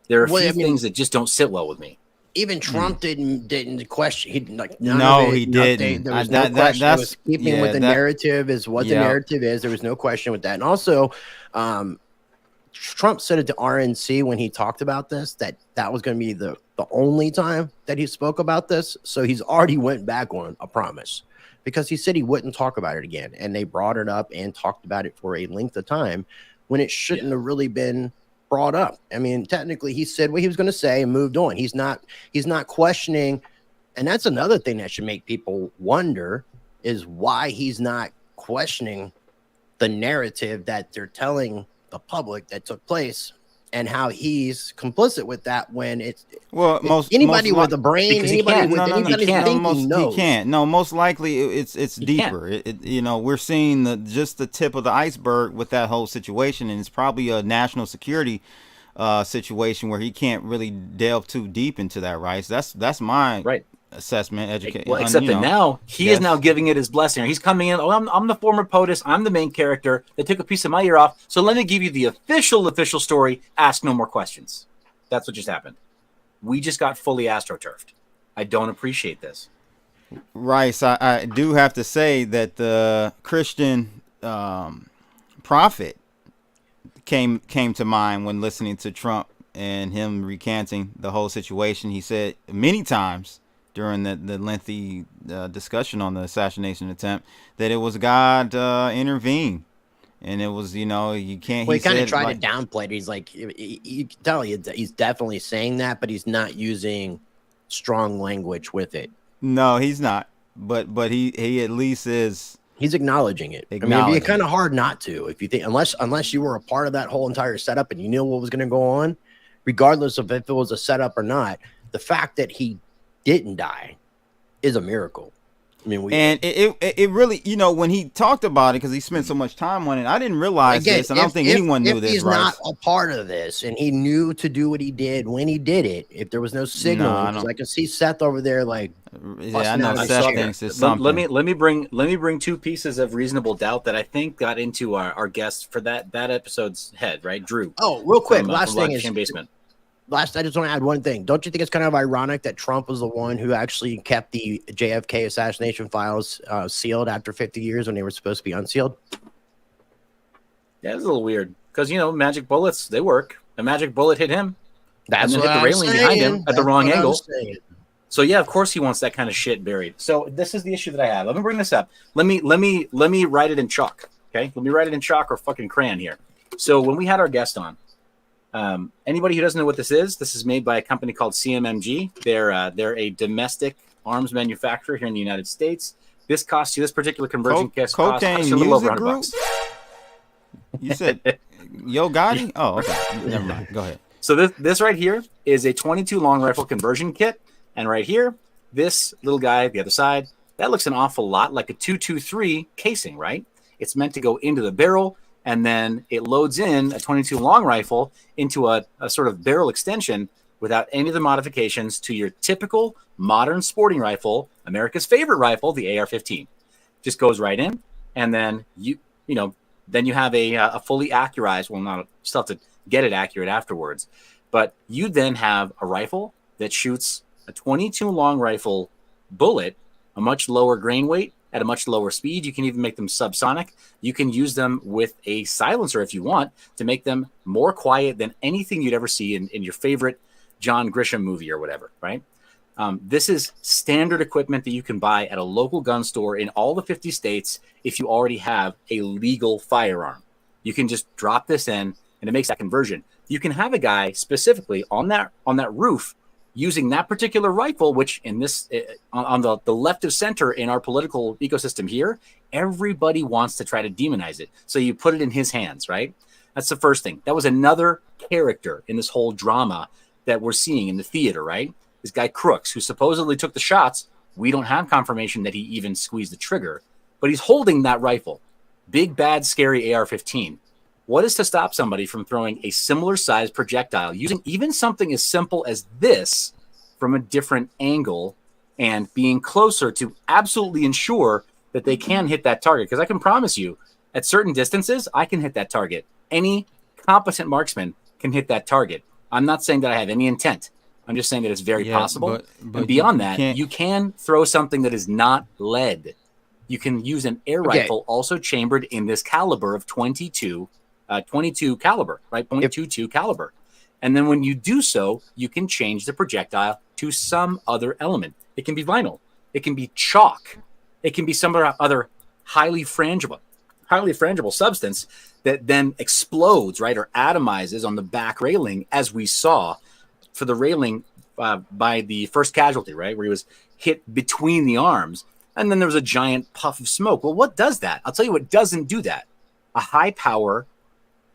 There are a few things that just don't sit well with me. Even Trump didn't question. He like he didn't. There was no question. It was keeping with the narrative is what the narrative is. There was no question with that. And also, Trump said it to RNC when he talked about this that was going to be the only time that he spoke about this. So he's already went back on a promise because he said he wouldn't talk about it again, and they brought it up and talked about it for a length of time when it shouldn't have really been brought up. I mean, technically he said what he was going to say and moved on. He's not questioning. And that's another thing that should make people wonder is why he's not questioning the narrative that they're telling the public that took place and how he's complicit with that when it's anybody with a brain, anybody with anybody thinking knows. He can't. No, most likely it's deeper. We're seeing just the tip of the iceberg with that whole situation, and it's probably a national security situation where he can't really delve too deep into that, right? So that's my assessment. Except that now he is now giving it his blessing. He's coming in. Oh, I'm the former POTUS. I'm the main character. They took a piece of my ear off. So let me give you the official story. Ask no more questions. That's what just happened. We just got fully astroturfed. I don't appreciate this. Rice, I do have to say that the Christian prophet came to mind when listening to Trump and him recanting the whole situation. He said many times during the lengthy discussion on the assassination attempt that it was God intervened, and it was you can't. Well, he kind of tried to downplay it. He's like, you can tell he's definitely saying that, but he's not using strong language with it. No, he's not. But he at least is. He's acknowledging it. I mean, it'd be kind of hard not to if you think unless you were a part of that whole entire setup and you knew what was going to go on, regardless of if it was a setup or not. The fact that he didn't die is a miracle. I mean, it really, when he talked about it, because he spent so much time on it, I didn't realize this, and I don't think anyone knew this. If he's not a part of this, and he knew to do what he did when he did it, if there was no signal, I can see Seth over there, like, I know Seth thinks it's something. Let me bring two pieces of reasonable doubt that I think got into our guest for that episode's head, right, Drew? Oh, real quick, last thing is basement. I just want to add one thing. Don't you think it's kind of ironic that Trump was the one who actually kept the JFK assassination files sealed after 50 years when they were supposed to be unsealed? Yeah, it's a little weird because, magic bullets, they work. A magic bullet hit him. That's and what hit the railing behind him at the wrong angle. So, yeah, of course he wants that kind of shit buried. So this is the issue that I have. Let me bring this up. Let me write it in chalk, okay? Let me write it in chalk or fucking crayon here. So when we had our guest on, anybody who doesn't know what this is made by a company called CMMG. They're a domestic arms manufacturer here in the United States. This particular conversion kit costs a little over $100. You said Yo Gotti? Oh, okay. Never mind. Go ahead. So this right here is a 22 long rifle conversion kit, and right here, this little guy, the other side, that looks an awful lot like a 223 casing, right? It's meant to go into the barrel. And then it loads in a 22 long rifle into a sort of barrel extension without any of the modifications to your typical modern sporting rifle, America's favorite rifle, the AR-15. Just goes right in, and then you have a fully accurized. Well, you still have to get it accurate afterwards, but you then have a rifle that shoots a 22 long rifle bullet, a much lower grain weight, at a much lower speed. You can even make them subsonic. You can use them with a silencer if you want to make them more quiet than anything you'd ever see in your favorite John Grisham movie or whatever, right? This is standard equipment that you can buy at a local gun store in all the 50 states if you already have a legal firearm. You can just drop this in and it makes that conversion. You can have a guy specifically on that roof using that particular rifle, which in this on the left of center in our political ecosystem here, everybody wants to try to demonize it. So you put it in his hands, right? That's the first thing. That was another character in this whole drama that we're seeing in the theater, right? This guy Crooks, who supposedly took the shots. We don't have confirmation that he even squeezed the trigger, but he's holding that rifle. Big, bad, scary AR-15. What is to stop somebody from throwing a similar size projectile using even something as simple as this from a different angle and being closer to absolutely ensure that they can hit that target. Because I can promise you, at certain distances, I can hit that target. Any competent marksman can hit that target. I'm not saying that I have any intent. I'm just saying that it's very possible. But and beyond that, you can throw something that is not lead. You can use an air rifle also chambered in this caliber of 22 caliber, right? .22 caliber. And then when you do so, you can change the projectile to some other element. It can be vinyl. It can be chalk. It can be some other highly frangible substance that then explodes, right, or atomizes on the back railing, as we saw for the railing by the first casualty, right, where he was hit between the arms, and then there was a giant puff of smoke. Well, what does that? I'll tell you what doesn't do that. A high-power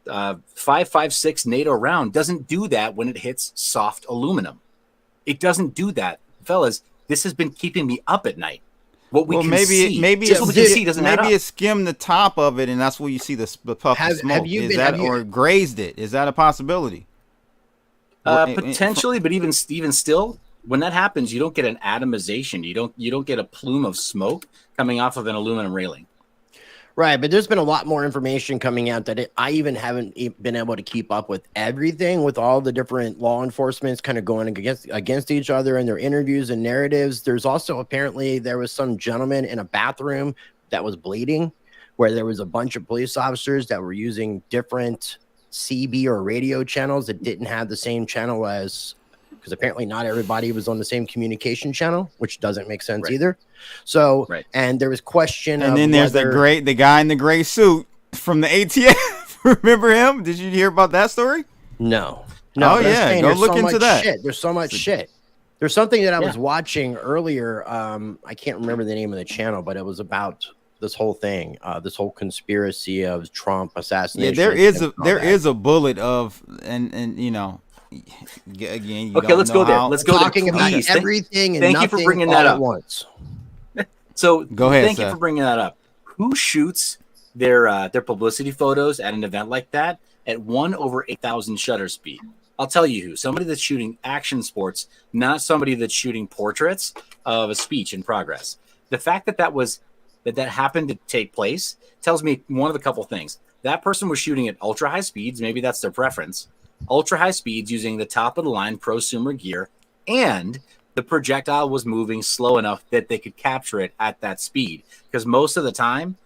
5.56 NATO round doesn't do that when it hits soft aluminum. It doesn't do that. Fellas, this has been keeping me up at night. What we can see, maybe it skimmed the top of it, and that's where you see the puff of smoke. Or grazed it? Is that a possibility? Potentially, but even still, when that happens, you don't get an atomization. You don't get a plume of smoke coming off of an aluminum railing. Right, but there's been a lot more information coming out that I even haven't been able to keep up with everything, with all the different law enforcements kind of going against each other in their interviews and narratives. There's also apparently there was some gentleman in a bathroom that was bleeding, where there was a bunch of police officers that were using different CB or radio channels that didn't have the same channel as, because apparently not everybody was on the same communication channel, which doesn't make sense either. So, and there was question. And then there's the guy in the gray suit from the ATF. Remember him? Did you hear about that story? No. Oh yeah, go look into that. There's so much shit. There's something that I was watching earlier. I can't remember the name of the channel, but it was about this whole thing, this whole conspiracy of Trump assassination. Yeah, there is a bullet of and you know. Again, okay, let's go there. Let's go talking about everything and thank you for bringing that up once. So go ahead. Thank you for bringing that up. Who shoots their publicity photos at an event like that at 1/8,000 shutter speed? I'll tell you who. Somebody that's shooting action sports, not somebody that's shooting portraits of a speech in progress. The fact that happened to take place tells me one of a couple things. That person was shooting at ultra high speeds. Maybe that's their preference. Ultra high speeds using the top of the line prosumer gear, and the projectile was moving slow enough that they could capture it at that speed. Because most of the time,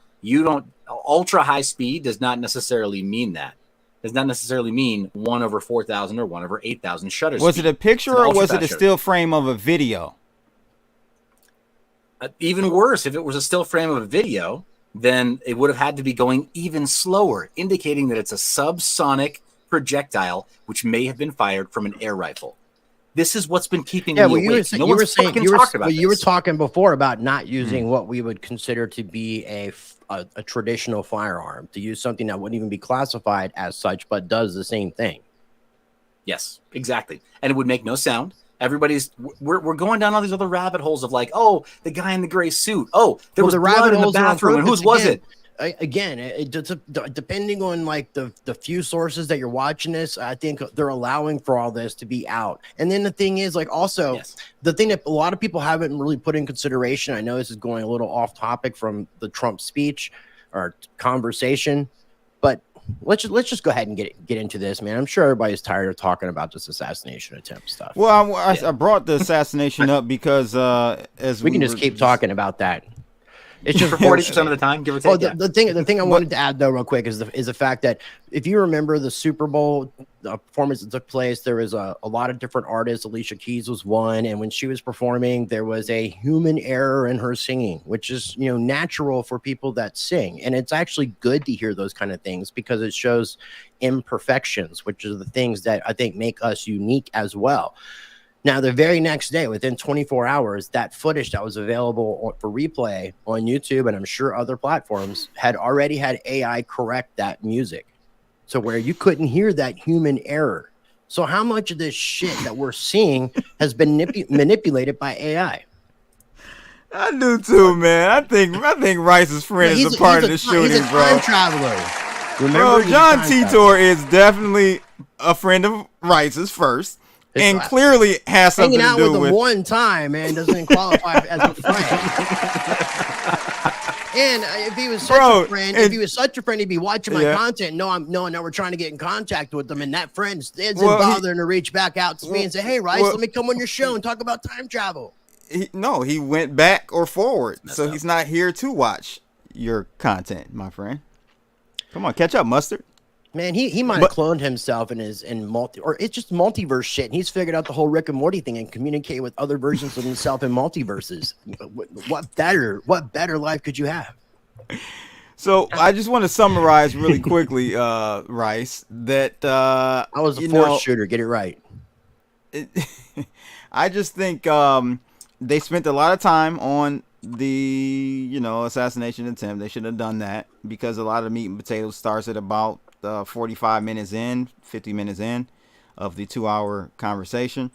ultra high speed does not necessarily mean that. Does not necessarily mean 1/4,000 or 1/8,000 shutter speed. Was it a picture or was it a still frame of a video? Even worse, if it was a still frame of a video, then it would have had to be going even slower, indicating that it's a subsonic projectile which may have been fired from an air rifle. This is what's been keeping me awake. You were talking before about not using what we would consider to be a traditional firearm, to use something that wouldn't even be classified as such, but does the same thing. Yes, exactly. And it would make no sound. We're going down all these other rabbit holes of like, oh, the guy in the gray suit. Oh, there was blood in the bathroom. And whose was it? Again, depending on like the few sources that you're watching this, I think they're allowing for all this to be out. And then the thing is, like, also the thing that a lot of people haven't really put in consideration. I know this is going a little off topic from the Trump speech or conversation, but let's just go ahead and get into this, man. I'm sure everybody's tired of talking about this assassination attempt stuff. Well, I brought the assassination up because as we can just keep talking about that. It's just for 40% of the time, give or take. Oh, the thing I wanted to add though, real quick, is the fact that if you remember the Super Bowl performance that took place, there was a lot of different artists. Alicia Keys was one, and when she was performing, there was a human error in her singing, which is natural for people that sing, and it's actually good to hear those kind of things because it shows imperfections, which are the things that I think make us unique as well. Now, the very next day, within 24 hours, that footage that was available for replay on YouTube and I'm sure other platforms had already had AI correct that music. So where you couldn't hear that human error. So how much of this shit that we're seeing has been manipulated by AI? I do too, man. I think Rice's friend is a part of the shooting, he's a time traveler. Remember, John Titor is definitely a friend of Rice's first. and clearly has something hanging out to do with him one time, man, doesn't qualify as a friend. And if he was such a friend, he'd be watching my content. No, we're trying to get in contact with them, and that friend isn't bothering to reach back out to me and say, "Hey, Rice, let me come on your show and talk about time travel." He went back or forward, so he's not here to watch your content, my friend. Come on, catch up, Mustard. Man, he might have cloned himself or it's just multiverse shit. And he's figured out the whole Rick and Morty thing and communicate with other versions of himself in multiverses. What better life could you have? So I just want to summarize really quickly, Rice, that I was a force shooter. Get it right. I just think they spent a lot of time on the assassination attempt. They should have done that because a lot of the meat and potatoes starts at about 45 minutes in, 50 minutes in of the 2-hour conversation.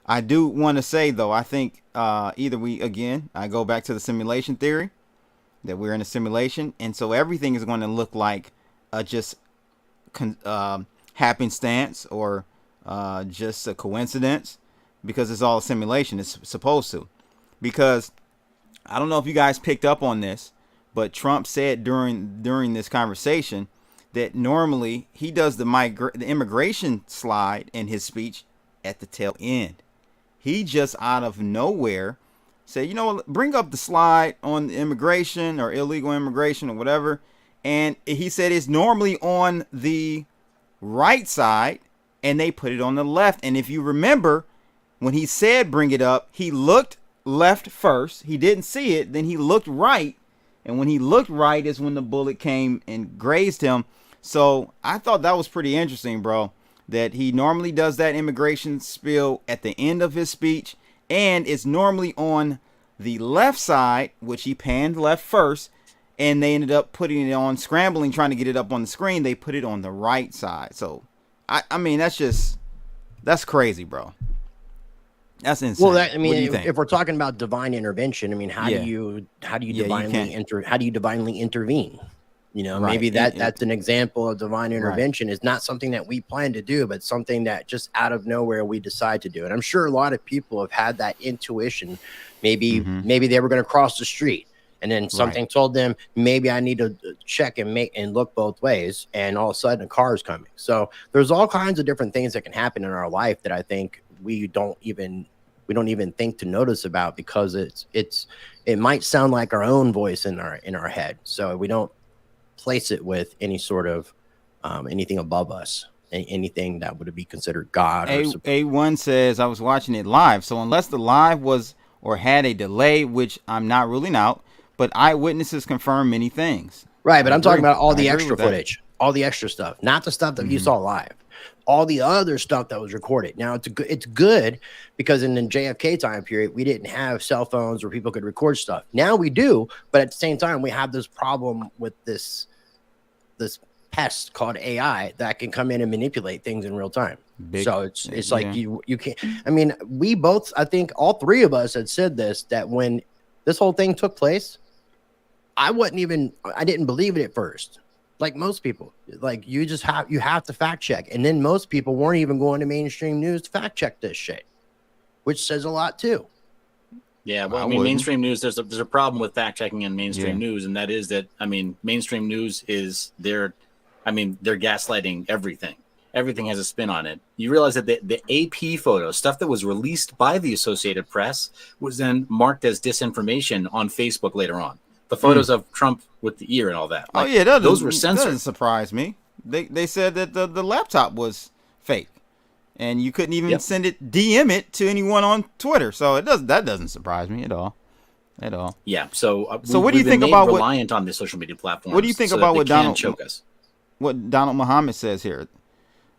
I do want to say though, I think I go back to the simulation theory, that we're in a simulation, and so everything is going to look like just happenstance or just a coincidence, because it's all a simulation. It's supposed to, because I don't know if you guys picked up on this, but Trump said during this conversation that normally he does the immigration slide in his speech at the tail end. He just out of nowhere said, bring up the slide on immigration or illegal immigration or whatever. And he said it's normally on the right side and they put it on the left. And if you remember, when he said bring it up, he looked left first. He didn't see it. Then he looked right. And when he looked right is when the bullet came and grazed him. So I thought that was pretty interesting, bro, that he normally does that immigration spiel at the end of his speech. And it's normally on the left side, which he panned left first. And they ended up putting it on, scrambling, trying to get it up on the screen. They put it on the right side. So, I mean, that's crazy, bro. That's insane. Well, if we're talking about divine intervention, I mean, how do you divinely intervene? Maybe that's an example of divine intervention. Is not something that we plan to do, but something that just out of nowhere we decide to do. And I'm sure a lot of people have had that intuition. Maybe they were going to cross the street, and then something told them maybe I need to check and look both ways, and all of a sudden a car is coming. So there's all kinds of different things that can happen in our life that I think we don't even think to notice about, because it might sound like our own voice in our head. So we don't place it with any sort of anything above us, anything that would be considered God. A1 says I was watching it live, so unless the live was or had a delay, which I'm not ruling out, but eyewitnesses confirm many things. Right, but I'm talking about all the extra footage, all the extra stuff, not the stuff that you saw live. All the other stuff that was recorded. Now it's good because in the JFK time period, we didn't have cell phones where people could record stuff. Now we do, but at the same time, we have this problem with this pest called AI that can come in and manipulate things in real time. So it's like you can't. I mean, I think all three of us had said this, that when this whole thing took place, I didn't believe it at first. Like most people, like you have to fact check. And then most people weren't even going to mainstream news to fact check this shit, which says a lot too. Yeah, well, I mean, mainstream news, there's a problem with fact checking in mainstream news, and that is that, I mean, mainstream news is they're gaslighting everything. Everything has a spin on it. You realize that the AP photo, stuff that was released by the Associated Press, was then marked as disinformation on Facebook later on. The photos of Trump with the ear and all that. Like, those were censored. That doesn't surprise me. They said that the laptop was fake, and you couldn't even DM it to anyone on Twitter. So that doesn't surprise me at all. Yeah. So what do you think about reliant on the social media platforms? What do you think about what Donald Muhammad says here?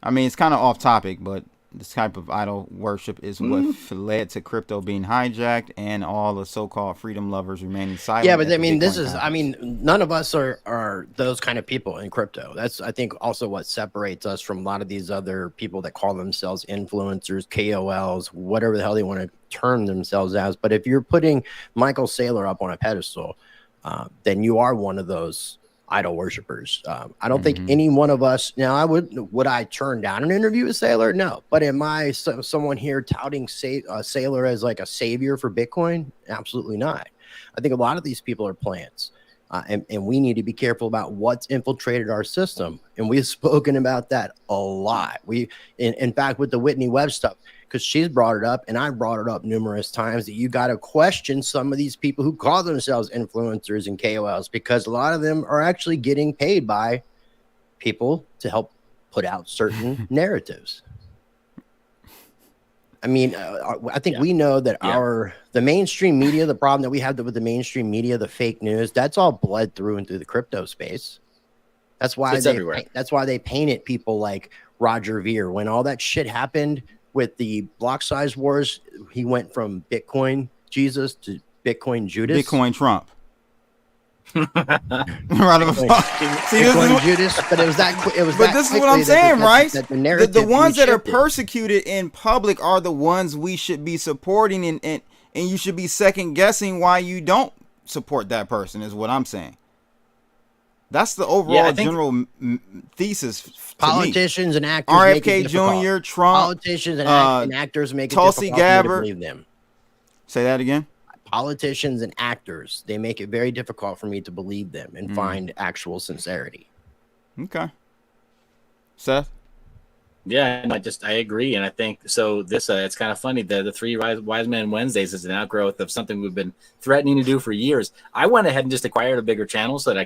I mean, it's kind of off topic, but this type of idol worship is what led to crypto being hijacked and all the so-called freedom lovers remaining silent. Yeah, but I mean, none of us are those kind of people in crypto. That's, I think, also what separates us from a lot of these other people that call themselves influencers, KOLs, whatever the hell they want to term themselves as. But if you're putting Michael Saylor up on a pedestal, then you are one of those idol worshippers. I don't think any one of us now. Would I turn down an interview with Sailor? No. But am I someone here touting Sailor as like a savior for Bitcoin? Absolutely not. I think a lot of these people are plants. And we need to be careful about what's infiltrated our system. And we've spoken about that a lot. In fact, with the Whitney Webb stuff, because she's brought it up and I brought it up numerous times, that you got to question some of these people who call themselves influencers and KOLs, because a lot of them are actually getting paid by people to help put out certain narratives. I mean, I think we know that the mainstream media, the problem that we have with the mainstream media, the fake news, that's all bled through into the crypto space. That's why that's why they painted people like Roger Ver. When all that shit happened with the block size wars, he went from Bitcoin Jesus to Bitcoin Judas. Bitcoin Trump. Bitcoin Judas, but it was that. But this is what I'm saying, right? The ones that are persecuted in public are the ones we should be supporting, and you should be second guessing why you don't support that person. Is what I'm saying. That's the overall general thesis. Politicians and actors, RFK Jr., Trump, politicians and actors make it Tulsi Gabbard to believe them. Say that again. Politicians and actors, they make it very difficult for me to believe them and find actual sincerity. Okay. Seth? Yeah, I agree. And I think so. This it's kind of funny. The three Wise Men Wednesdays is an outgrowth of something we've been threatening to do for years. I went ahead and just acquired a bigger channel so that I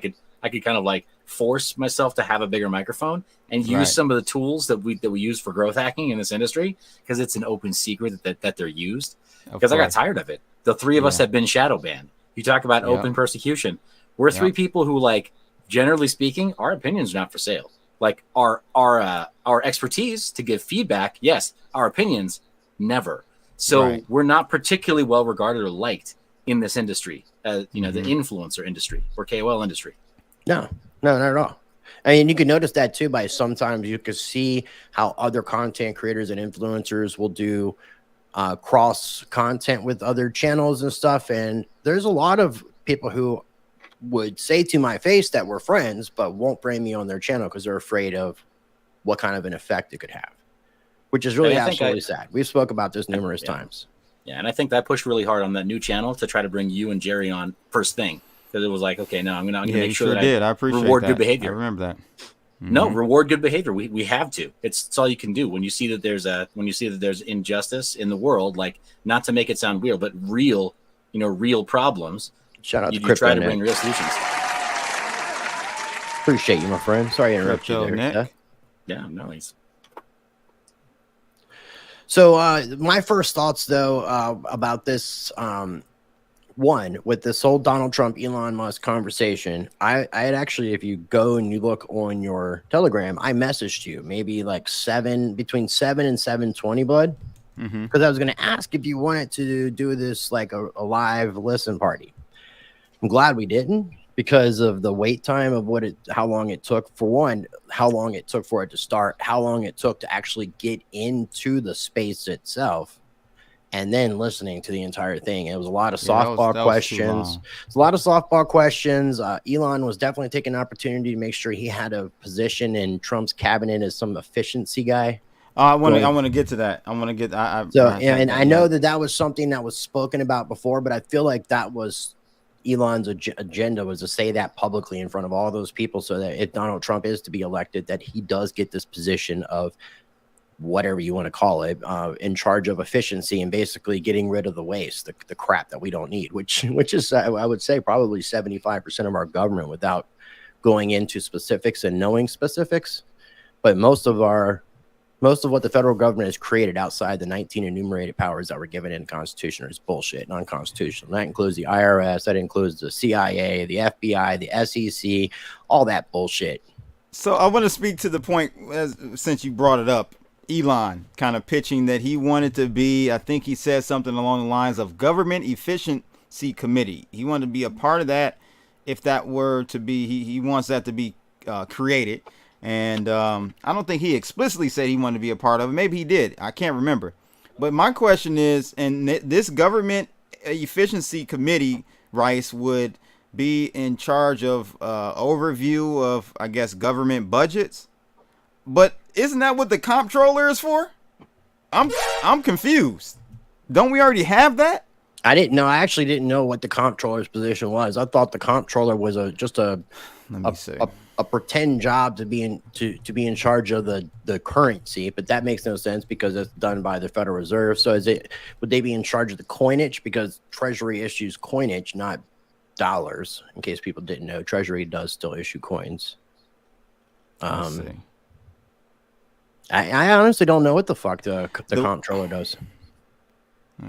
could kind of like force myself to have a bigger microphone and use some of the tools that we use for growth hacking in this industry, because it's an open secret that they're used. Because I got tired of it. The three of us have been shadow banned. You talk about open persecution. We're three people who, like, generally speaking, our opinions are not for sale. Like our expertise to give feedback, yes. Our opinions, never. So we're not particularly well regarded or liked in this industry, the influencer industry or KOL industry. No, not at all. I mean, you can notice that too by sometimes you can see how other content creators and influencers will do cross content with other channels and stuff. And there's a lot of people who would say to my face that we're friends, but won't bring me on their channel because they're afraid of what kind of an effect it could have, which is really absolutely sad. We've spoke about this numerous times. Yeah, and I think that pushed really hard on that new channel to try to bring you and Jerry on first thing, because it was like, okay, no, I'm gonna make sure that I reward good behavior. I remember that. No, reward good behavior. We have to. It's all you can do when you see that there's injustice in the world. Like, not to make it sound weird, but real problems. Shout out to you try to bring real solutions. Appreciate you, my friend. Sorry to interrupt you there, Nick. Yeah, no worries. So my first thoughts, though, about this. One, with this whole Donald Trump, Elon Musk conversation, I had actually, if you go and you look on your Telegram, I messaged you maybe like between 7 and 7:20, Blood, because I was going to ask if you wanted to do this like a live listen party. I'm glad we didn't, because of the wait time of how long it took. For one, how long it took for it to start, how long it took to actually get into the space itself. And then listening to the entire thing. It was a lot of softball questions. It's a lot of softball questions. Elon was definitely taking an opportunity to make sure he had a position in Trump's cabinet as some efficiency guy. I want to get to that. I know that was something that was spoken about before, but I feel like that was Elon's agenda, was to say that publicly in front of all those people, so that if Donald Trump is to be elected, that he does get this position of whatever you want to call it, in charge of efficiency and basically getting rid of the waste, the crap that we don't need, which is, I would say, probably 75% of our government, without going into specifics and knowing specifics. But most of what the federal government has created outside the 19 enumerated powers that were given in the Constitution is bullshit, non-constitutional. That includes the IRS, that includes the CIA, the FBI, the SEC, all that bullshit. So I want to speak to the point, since you brought it up. Elon kind of pitching that he wanted to be, I think he said something along the lines of Government Efficiency Committee. He wanted to be a part of that. If that were to be, he wants that to be created. And I don't think he explicitly said he wanted to be a part of it. Maybe he did. I can't remember. But my question is, and this Government Efficiency Committee, Rice, would be in charge of overview of, I guess, government budgets. But isn't that what the comptroller is for? I'm confused. Don't we already have that? I didn't know. I actually didn't know what the comptroller's position was. I thought the comptroller was just a pretend job to be in charge of the currency, but that makes no sense because it's done by the Federal Reserve. So would they be in charge of the coinage, because Treasury issues coinage, not dollars? In case people didn't know, Treasury does still issue coins. I honestly don't know what the fuck the comptroller does.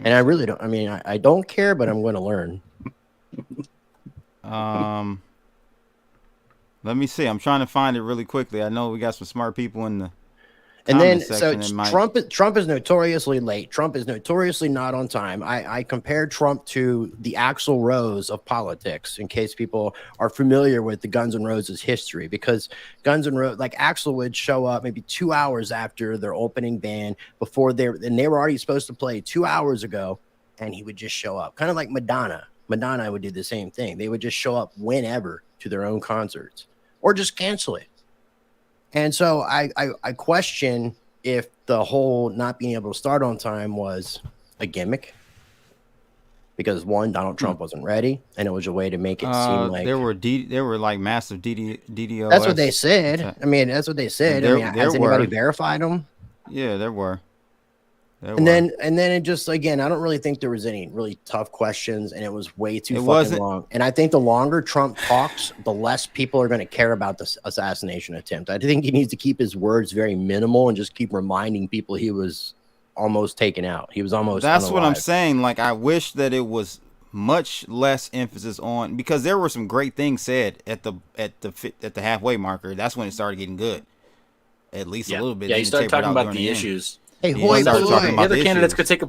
And I really don't. I mean, I don't care, but I'm going to learn. Let me see. I'm trying to find it really quickly. I know we got some smart people in the and then so Trump is notoriously late. Trump is notoriously not on time. I compared Trump to the Axl Rose of politics, in case people are familiar with the Guns N' Roses history, because Guns N' Roses, like Axl, would show up maybe 2 hours after their opening band, and they were already supposed to play 2 hours ago, and he would just show up, kind of like Madonna. Madonna would do the same thing. They would just show up whenever to their own concerts, or just cancel it. And so I question if the whole not being able to start on time was a gimmick, because one, Donald Trump wasn't ready, and it was a way to make it seem like there were like massive DDoS. That's what they said. I mean, that's what they said. Has anybody verified them? Yeah, there were. And then it just, again, I don't really think there was any really tough questions, and it was way too fucking long. And I think the longer Trump talks, the less people are going to care about this assassination attempt. I think he needs to keep his words very minimal and just keep reminding people he was almost taken out. He was almost. That's what I'm saying. Like, I wish that it was much less emphasis on, because there were some great things said at the halfway marker. That's when it started getting good. At least a little bit. Yeah, you started talking about the issues. Hey, the other candidates could take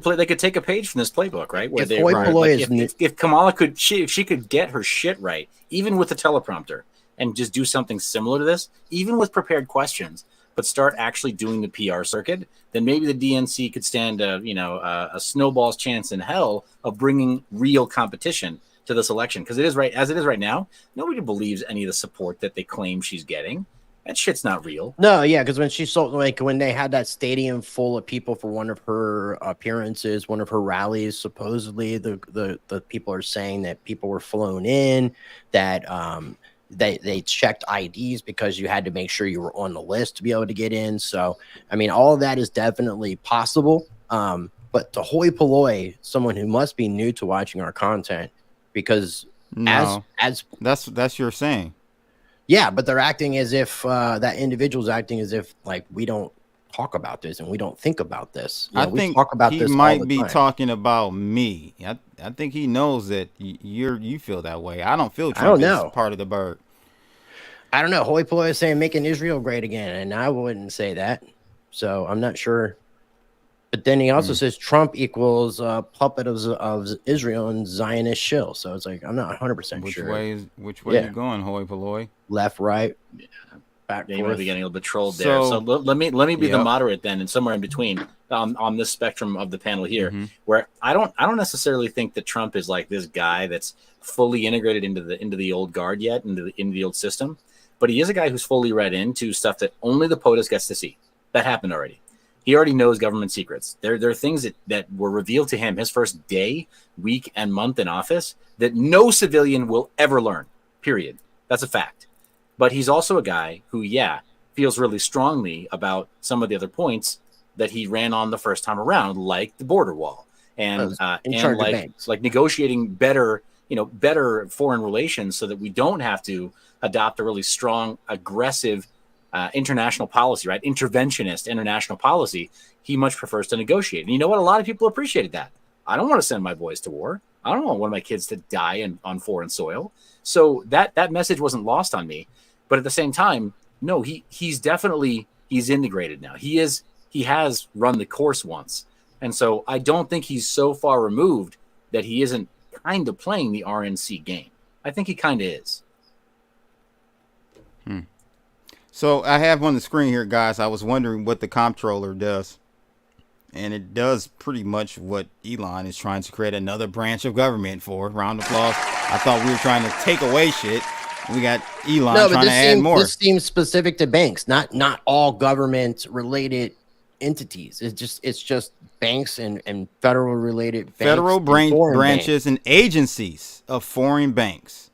a page from this playbook, right? Where if Kamala if she could get her shit right, even with the teleprompter, and just do something similar to this, even with prepared questions, but start actually doing the PR circuit, then maybe the DNC could stand a snowball's chance in hell of bringing real competition to this election. Because it is right now, nobody believes any of the support that they claim she's getting. That shit's not real. No, yeah, because when she sold, like, when they had that stadium full of people for one of her appearances, one of her rallies, supposedly the people are saying that people were flown in, that they checked IDs because you had to make sure you were on the list to be able to get in. So, I mean, all of that is definitely possible. But to hoi polloi someone who must be new to watching our content, because that's your saying. Yeah, but they're acting as if that individual's acting as if, like, we don't talk about this and we don't think about this. I think he might be talking about me. I think he knows that you feel that way. I don't feel Trump is part of the bird. I don't know. Hoi polloi is saying making Israel great again, and I wouldn't say that. So I'm not sure. But then he also says Trump equals puppet of Israel and Zionist shill. So it's like, I'm not 100% sure. Which way you going, hoi polloi? Left, right, back. You might be getting a little bit trolled there. So let me be the moderate then, and somewhere in between on this spectrum of the panel here, where I don't necessarily think that Trump is like this guy that's fully integrated into the old guard yet, into the old system, but he is a guy who's fully read into stuff that only the POTUS gets to see. That happened already. He already knows government secrets. There are things that were revealed to him his first day, week, and month in office that no civilian will ever learn, period. That's a fact. But he's also a guy who, feels really strongly about some of the other points that he ran on the first time around, like the border wall and like negotiating better foreign relations so that we don't have to adopt a really strong, aggressive international policy, right? Interventionist international policy. He much prefers to negotiate. And you know what? A lot of people appreciated that. I don't want to send my boys to war. I don't want one of my kids to die on foreign soil. So that message wasn't lost on me. But at the same time, no, he's integrated now. He has run the course once. And so I don't think he's so far removed that he isn't kind of playing the RNC game. I think he kind of is. So I have on the screen here, guys, I was wondering what the comptroller does. and it does pretty much what Elon is trying to create another branch of government for. Round of applause. I thought we were trying to take away shit. We got Elon trying to add more. This seems specific to banks, not all government related entities. It's just banks and federal related banks, federal branches banks. And agencies of foreign banks.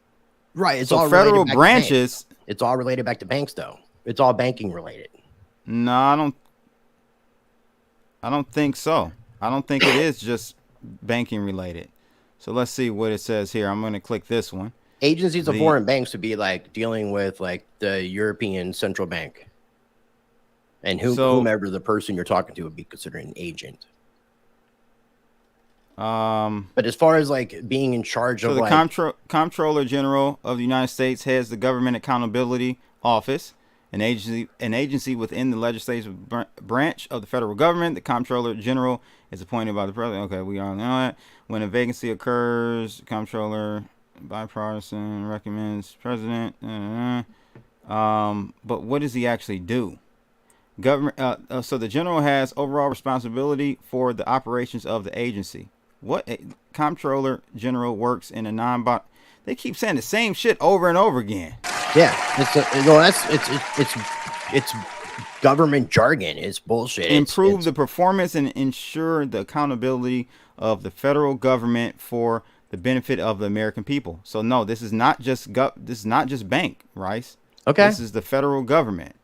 Right. It's so all federal branches. It's all related back to banks, though. It's all banking related. No, I don't think so. I don't think it is just banking related. So let's see what it says here. I'm going to click this one. Agencies of foreign banks would be like dealing with like the European Central Bank. And whomever the person you're talking to would be considered an agent. But as far as like being in charge of the Comptroller General of the United States heads the Government Accountability Office, an agency within the legislative branch of the federal government. The Comptroller General is appointed by the president. Okay, we all know that. When a vacancy occurs, the Comptroller bipartisan recommends president. But what does he actually do? Government. So the general has overall responsibility for the operations of the agency. What Comptroller General works in a non-bot. They keep saying the same shit over and over again. Yeah, it's government jargon. It's bullshit. Improve the performance and ensure the accountability of the federal government for the benefit of the American people. So no, this is not just bank, Rice. Okay, this is the federal government.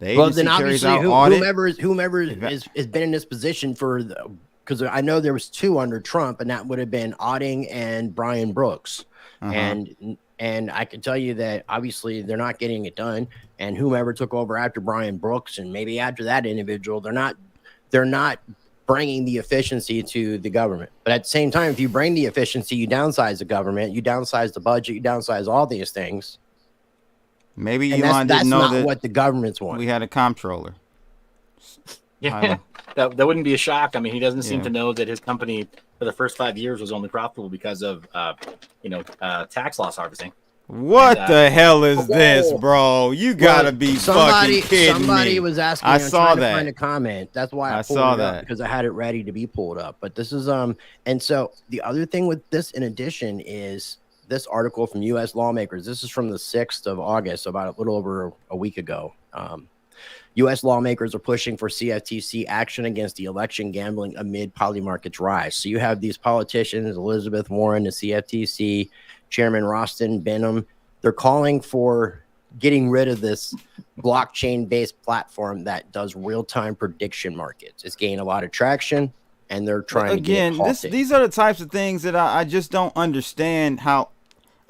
The well, then obviously whomever has been in this position for, because I know there was two under Trump, and that would have been Otting and Brian Brooks. And I can tell you that obviously they're not getting it done. And whomever took over after Brian Brooks and maybe after that individual, they're not bringing the efficiency to the government. But at the same time, if you bring the efficiency, you downsize the government, you downsize the budget, you downsize all these things. Maybe Elon didn't know that what the governments want. We had a comptroller. Yeah, that wouldn't be a shock. I mean, he doesn't seem to know that his company for the first 5 years was only profitable because of tax loss harvesting. What the hell is this, bro? You gotta be fucking kidding me. Somebody was asking. I saw that. To find a comment. That's why I saw it that up, because I had it ready to be pulled up. But this is and so the other thing with this, in addition, is this article from U.S. lawmakers. This is from the 6th of August, so about a little over a week ago. U.S. lawmakers are pushing for CFTC action against the election gambling amid poly markets rise. So you have these politicians, Elizabeth Warren, the CFTC, Chairman Rostin Benham. They're calling for getting rid of this blockchain-based platform that does real-time prediction markets. It's gained a lot of traction, and they're trying to get it halted. These are the types of things that I just don't understand how.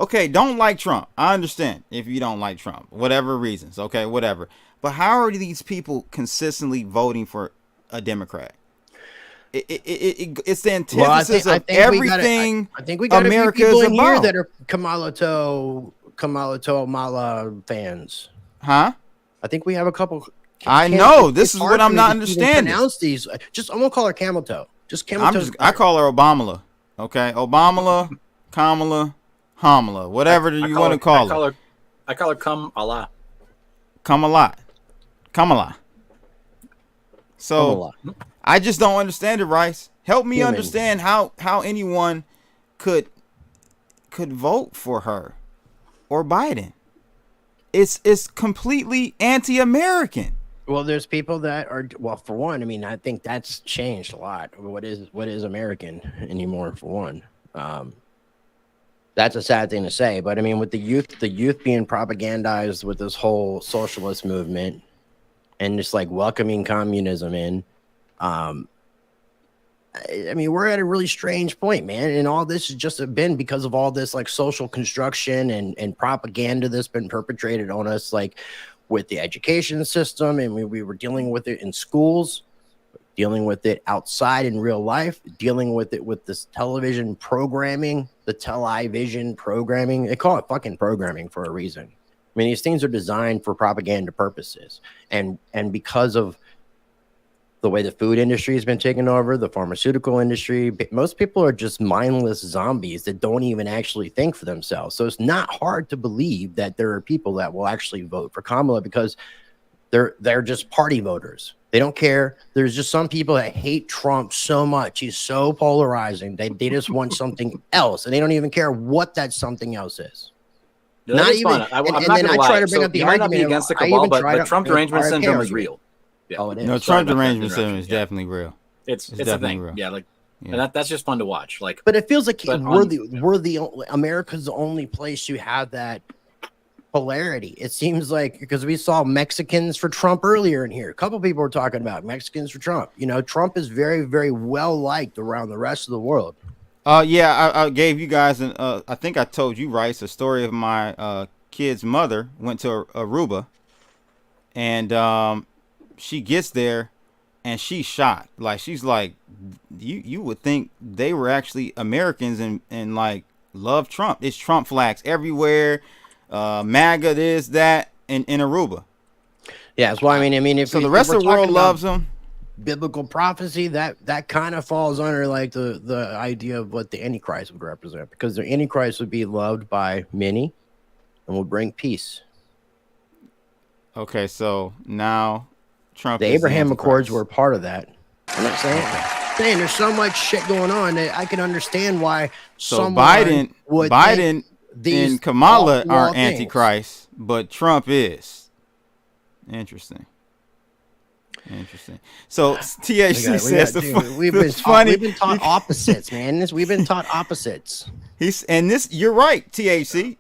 Okay, don't like Trump. I understand if you don't like Trump, whatever reasons. Okay, whatever. But how are these people consistently voting for a Democrat? It's the antithesis of everything. I think we got America a few people in about here that are Kamalato Mala fans. Huh? I think we have a couple. I know. This is what I'm not understanding. Pronounce these. Just I'm gonna call her Camel Toe. Just Camel Toe. I call her Obama. Okay, Obama, Kamala, Hamala, whatever you want to call her. I call her Kamala. Kamala. So I just don't understand it, Rice. Help me understand how anyone could vote for her or Biden. It's completely anti-American. Well, there's people that are, well, for one, I mean, I think that's changed a lot. What is American anymore, for one? That's a sad thing to say, but I mean, with the youth being propagandized with this whole socialist movement and just like welcoming communism in, I mean, we're at a really strange point, man. And all this has just been because of all this like social construction and propaganda that's been perpetrated on us, like with the education system. And we were dealing with it in schools, dealing with it outside in real life, dealing with it with this television programming, the television programming. They call it fucking programming for a reason. I mean, these things are designed for propaganda purposes. And because of the way the food industry has been taken over, the pharmaceutical industry, most people are just mindless zombies that don't even actually think for themselves. So it's not hard to believe that there are people that will actually vote for Kamala because they're just party voters. They don't care. There's just some people that hate Trump so much. He's so polarizing. They just want something else, and they don't even care what that something else is. No, not even. I'm and not then gonna I lie. try to bring up the you might not argument. be against the I cabal, even but Trump derangement syndrome is real. Yeah. Oh, it is. No, Trump derangement syndrome is definitely real. It's a definitely thing. real. Yeah, like, and that's just fun to watch. Like, but it feels like America's the only place you have that polarity. It seems like, because we saw Mexicans for Trump earlier in here. A couple people were talking about Mexicans for Trump. You know, Trump is very, very well liked around the rest of the world. Yeah, I gave you guys I think I told you, Rice, a story of my kid's mother went to Aruba, and she gets there and she's shocked. Like, she's like, you would think they were actually Americans and like love Trump. It's Trump flags everywhere. MAGA, this, that, in Aruba. Yeah, that's why I mean, if so the rest of the world loves them. Biblical prophecy, that kind of falls under like the idea of what the Antichrist would represent, because the Antichrist would be loved by many and will bring peace. Okay, so now Trump. The Abraham Accords were part of that. I'm not saying there's so much shit going on that I can understand why. So Biden and Kamala are Antichrist, but Trump is. Interesting. So THC says we've been taught opposites, man. We've been taught opposites. You're right, THC.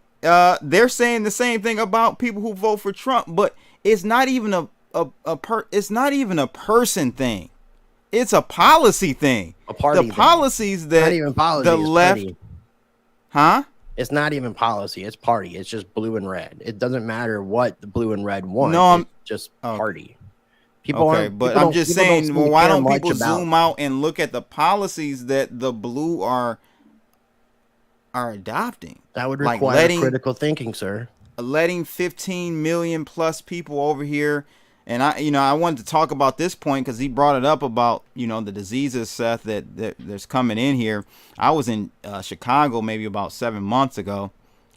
They're saying the same thing about people who vote for Trump, but it's not even it's not even a person thing. It's a policy thing. A party. The policies that not even policy, the left, party. Huh? It's not even policy. It's party. It's just blue and red. It doesn't matter what the blue and red want. No, it's just party. People I'm just saying, well, why don't people zoom out and look at the policies that the blue are adopting? That would require critical thinking, sir. Letting 15 million plus people over here. And I wanted to talk about this point because he brought it up about, the diseases, Seth, that there's coming in here. I was in Chicago maybe about 7 months ago,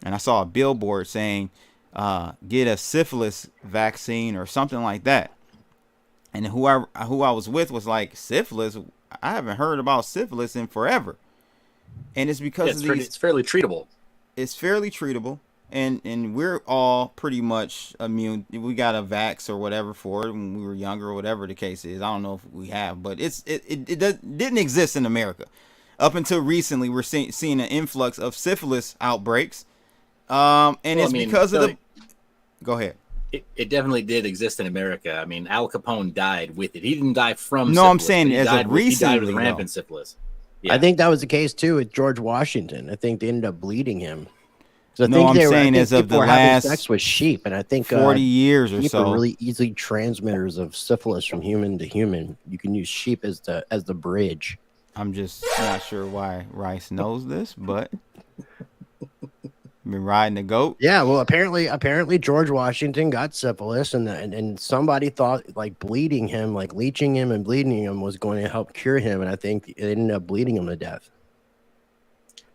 and I saw a billboard saying, get a syphilis vaccine or something like that. And who I was with was like, syphilis? I haven't heard about syphilis in forever. And it's because it's fairly treatable. It's fairly treatable. And we're all pretty much immune. We got a vax or whatever for it when we were younger or whatever the case is. I don't know if we have, but it didn't exist in America. Up until recently, we're seeing an influx of syphilis outbreaks. Because of the... Go ahead. It definitely did exist in America. I mean, Al Capone died with it. He didn't die from syphilis. No, I'm saying as of recently. He died with rampant syphilis. Yeah. I think that was the case, too, with George Washington. I think they ended up bleeding him. So I'm saying as of the last sex with sheep, and I think 40 years or so, sheep are really easily transmitters of syphilis from human to human. You can use sheep as the bridge. I'm just not sure why Rice knows this, but been riding the goat. Yeah, well, apparently George Washington got syphilis, and somebody thought like bleeding him, like leeching him and bleeding him, was going to help cure him, and I think it ended up bleeding him to death.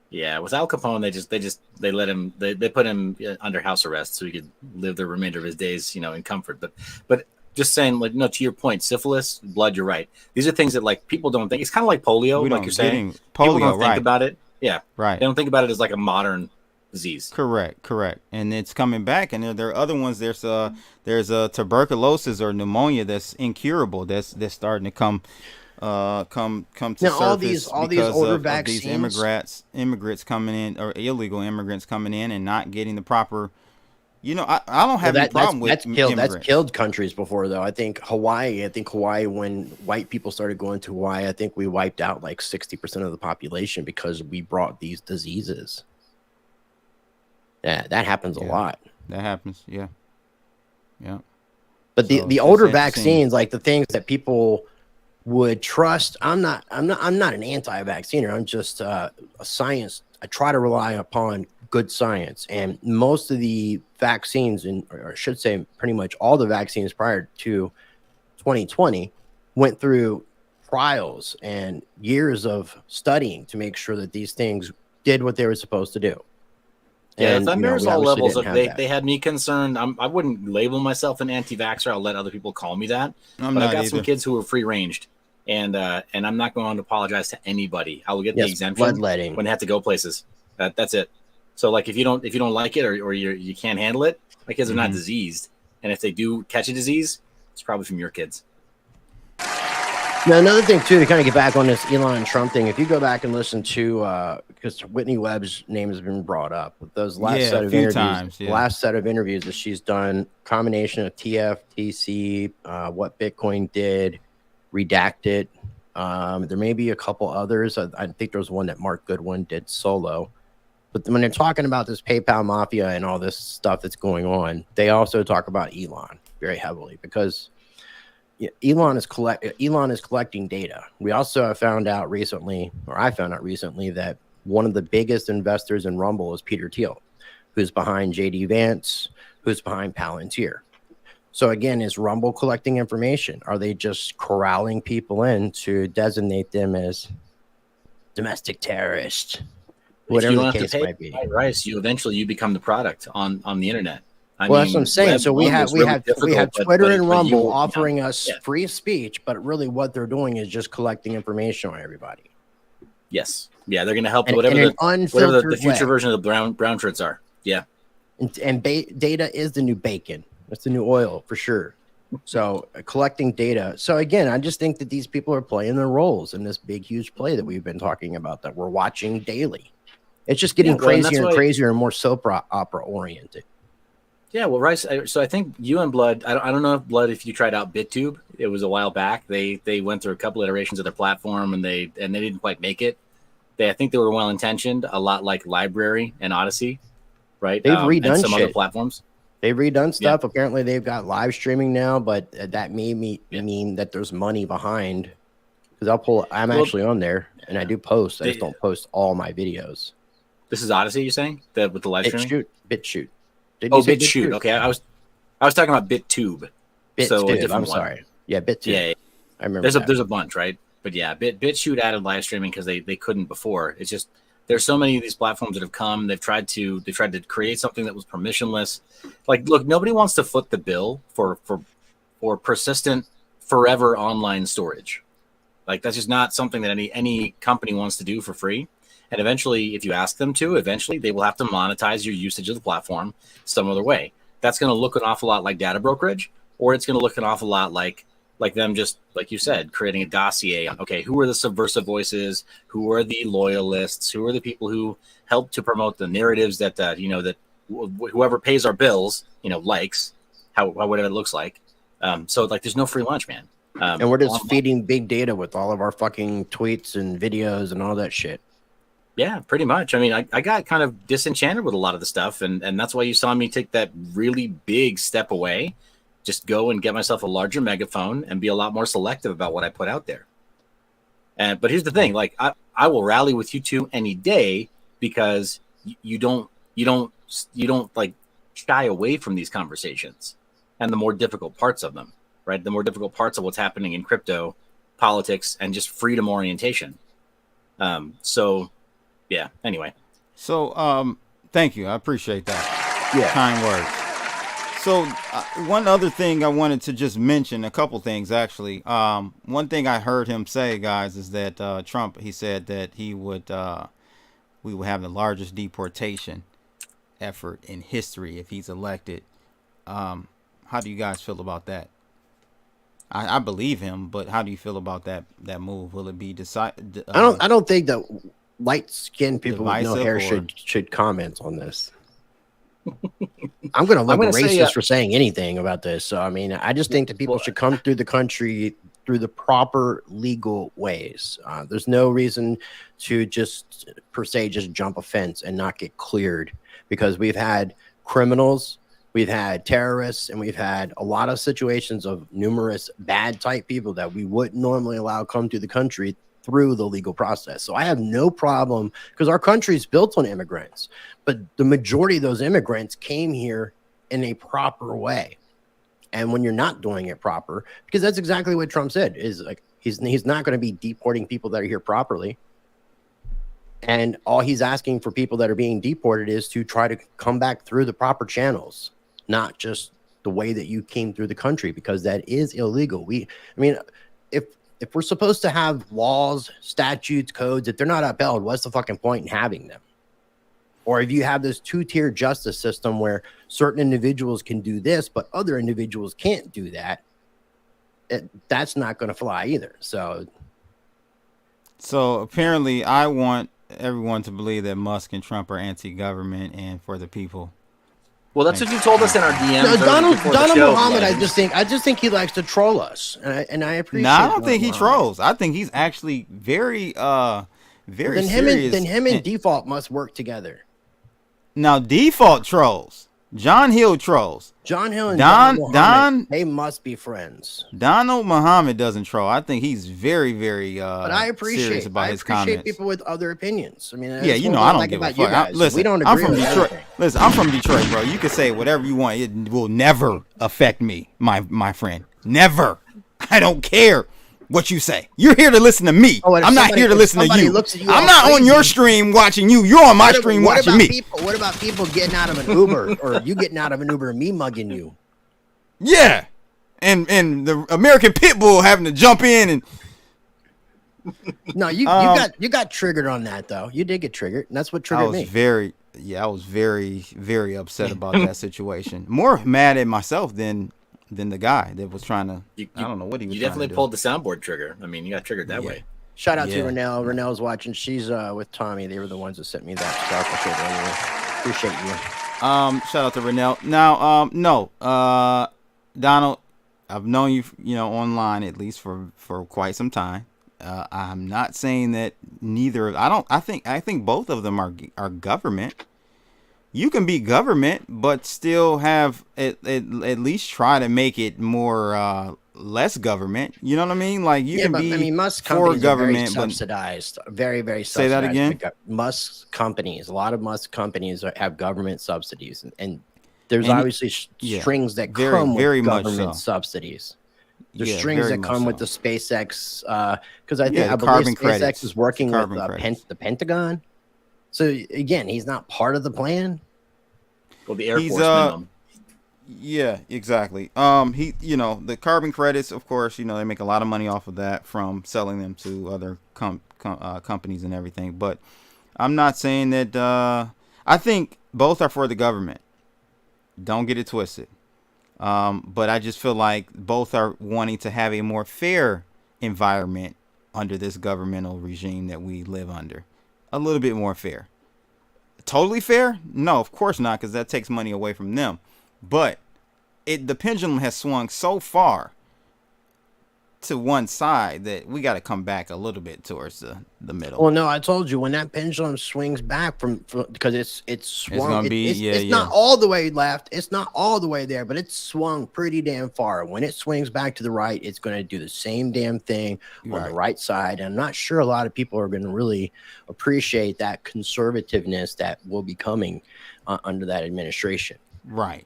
Yeah, with Al Capone, they let him, they put him under house arrest so he could live the remainder of his days, in comfort. But just saying, like, no, to your point, syphilis, blood, you're right. These are things that like people don't think. It's kind of like polio, like you're saying. People don't think about it. Yeah, right. They don't think about it as like a modern disease. Correct. And it's coming back, and there are other ones. There's a tuberculosis or pneumonia that's incurable. That's starting to come to now, surface all these older vaccines, these immigrants coming in, or illegal immigrants coming in and not getting the proper. I don't have any problem with that's killed countries before, though. I think Hawaii, when white people started going to Hawaii, I think we wiped out like 60% of the population because we brought these diseases. Yeah, that happens a lot. That happens, yeah. But the older vaccines, like the things that people would trust. I'm not an anti-vacciner. I'm just a science. I try to rely upon good science, and most of the vaccines, or I should say pretty much all the vaccines prior to 2020 went through trials and years of studying to make sure that these things did what they were supposed to do. Yeah, And, there's all levels. They that. had me concerned. I wouldn't label myself an anti-vaxxer. I'll let other people call me that. But I've got some kids who are free-ranged, and I'm not going to apologize to anybody. I will get the exemption when they have to go places. That's it. So like if you don't like it or you can't handle it, my kids are not diseased, and if they do catch a disease, it's probably from your kids. Now, another thing, too, to kind of get back on this Elon and Trump thing, if you go back and listen to, because Whitney Webb's name has been brought up, those last set of interviews, last set of interviews that she's done, combination of TFTC, what Bitcoin did, Redacted. There may be a couple others. I think there was one that Mark Goodwin did solo. But when they're talking about this PayPal mafia and all this stuff that's going on, they also talk about Elon very heavily because Elon is collecting data. We also have found out recently, or I found out recently, that one of the biggest investors in Rumble is Peter Thiel, who's behind JD Vance, who's behind Palantir. So again, is Rumble collecting information? Are they just corralling people in to designate them as domestic terrorists? Whatever the case might be. Rice, you eventually become the product on the internet. That's what I'm saying. So we have Twitter and Rumble offering us free speech, but really what they're doing is just collecting information on everybody. Yes. Yeah, they're going to help whatever the future version of the brown shirts are. Yeah. And data is the new bacon. That's the new oil for sure. So collecting data. So again, I just think that these people are playing their roles in this big, huge play that we've been talking about that we're watching daily. It's just getting crazier and crazier and more soap opera oriented. Yeah, well, Rice. So I think you and Blood. I don't know if Blood. If you tried out BitTube, it was a while back. They went through a couple iterations of their platform, and they didn't quite make it. I think they were well intentioned, a lot like Library and Odyssey, right? They've redone and some other platforms. They've redone stuff. Yeah. Apparently, they've got live streaming now, but that may mean that there's money behind. Because I'm actually on there, and I do post. I just don't post all my videos. This is Odyssey, you're saying? With the live streaming? BitChute. BitChute. Okay, I was talking about BitTube. BitTube. I'm sorry. Yeah, BitTube. Yeah, I remember. There's a bunch, right? But yeah, BitChute added live streaming because they couldn't before. It's just there's so many of these platforms that have come. They've tried to create something that was permissionless. Like, look, nobody wants to foot the bill for persistent, forever online storage. Like, that's just not something that any company wants to do for free. And eventually, if you ask them to, they will have to monetize your usage of the platform some other way. That's going to look an awful lot like data brokerage, or it's going to look an awful lot like them just, like you said, creating a dossier on, okay, who are the subversive voices? Who are the loyalists? Who are the people who help to promote the narratives that, that whoever pays our bills, likes, whatever it looks like. So, like, there's no free lunch, man. And we're just feeding big data with all of our fucking tweets and videos and all that shit. Yeah, pretty much. I mean, I got kind of disenchanted with a lot of the stuff, and that's why you saw me take that really big step away, just go and get myself a larger megaphone and be a lot more selective about what I put out there. But here's the thing, like I will rally with you two any day because you don't like shy away from these conversations and the more difficult parts of them, right? The more difficult parts of what's happening in crypto, politics, and just freedom orientation. So yeah, anyway. So, thank you. I appreciate that. Yeah. Kind words. So, one other thing I wanted to just mention, a couple things, actually. One thing I heard him say, guys, is that Trump, he said that we would have the largest deportation effort in history if he's elected. How do you guys feel about that? I believe him, but how do you feel about that move? Will it be decided? I don't think that light-skinned people with no hair should comment on this. I'm going to look racist for saying anything about this. So, I mean, I just think that people should come through the country through the proper legal ways. There's no reason to just, per se, just jump a fence and not get cleared, because we've had criminals, we've had terrorists, and we've had a lot of situations of numerous bad type people that we wouldn't normally allow come to the country through the legal process. So I have no problem, because our country is built on immigrants, but the majority of those immigrants came here in a proper way. And when you're not doing it proper, because that's exactly what Trump said, is like he's not going to be deporting people that are here properly. And all he's asking for people that are being deported is to try to come back through the proper channels, not just the way that you came through the country, because that is illegal. I mean, if we're supposed to have laws, statutes, codes, if they're not upheld, what's the fucking point in having them? Or if you have this two-tier justice system where certain individuals can do this, but other individuals can't do that, that's not going to fly either. So apparently I want everyone to believe that Musk and Trump are anti-government and for the people. Well, that's what you told us in our DMs. No, Donald Muhammad, I just think he likes to troll us, and I appreciate. No, I don't think he trolls. I think he's actually very serious. Then him and Default must work together. Now, Default trolls. John Hill trolls. John Hill and Don, they must be friends. Donald Muhammad doesn't troll. I think he's very, very but I appreciate his comments. People with other opinions. I mean, yeah, you know, I don't give a fuck. Listen, we don't agree. I'm from Detroit. Listen, I'm from Detroit, bro. You can say whatever you want. It will never affect me, my friend. Never. I don't care what you say. You're here to listen to me. I'm not here to listen to you. I'm not on your stream watching you. You're on my stream watching me. What about people getting out of an Uber, or you getting out of an Uber and me mugging you? Yeah, and the American pit bull having to jump in and. No, you got triggered on that though. You did get triggered, and that's what triggered me. I was very, very upset about that situation. More mad at myself than the guy that was trying to. I don't know what he was. You definitely pulled the soundboard trigger. I mean, you got triggered that way. Shout out to Renelle. Renelle's watching. She's with Tommy. They were the ones that sent me that stuff. Appreciate you. Shout out to Renelle. Now, Donald, I've known you, online at least for quite some time. I'm not saying that neither. I think both of them are government. You can be government, but still have at least try to make it more less government. You know what I mean? Like you can be. I mean, Musk companies are very subsidized, very, very subsidized. Say that again. Musk companies, a lot of Musk companies have government subsidies, and there's obviously strings that come with government subsidies. There's strings that come with the SpaceX, because I believe SpaceX is working with the Pentagon. So again, he's not part of the plan. Well, the Air Force minimum. Yeah, exactly. The carbon credits, of course, they make a lot of money off of that from selling them to other companies and everything. But I'm not saying that. I think both are for the government. Don't get it twisted. But I just feel like both are wanting to have a more fair environment under this governmental regime that we live under. A little bit more fair. Totally fair? No, of course not, because that takes money away from them. But the pendulum has swung so far to one side that we got to come back a little bit towards the middle. Well, no, I told you when that pendulum swings back from because it's swung. It's not all the way left. It's not all the way there, but it's swung pretty damn far. When it swings back to the right, it's going to do the same damn thing on the right side. And I'm not sure a lot of people are going to really appreciate that conservativeness that will be coming under that administration. Right.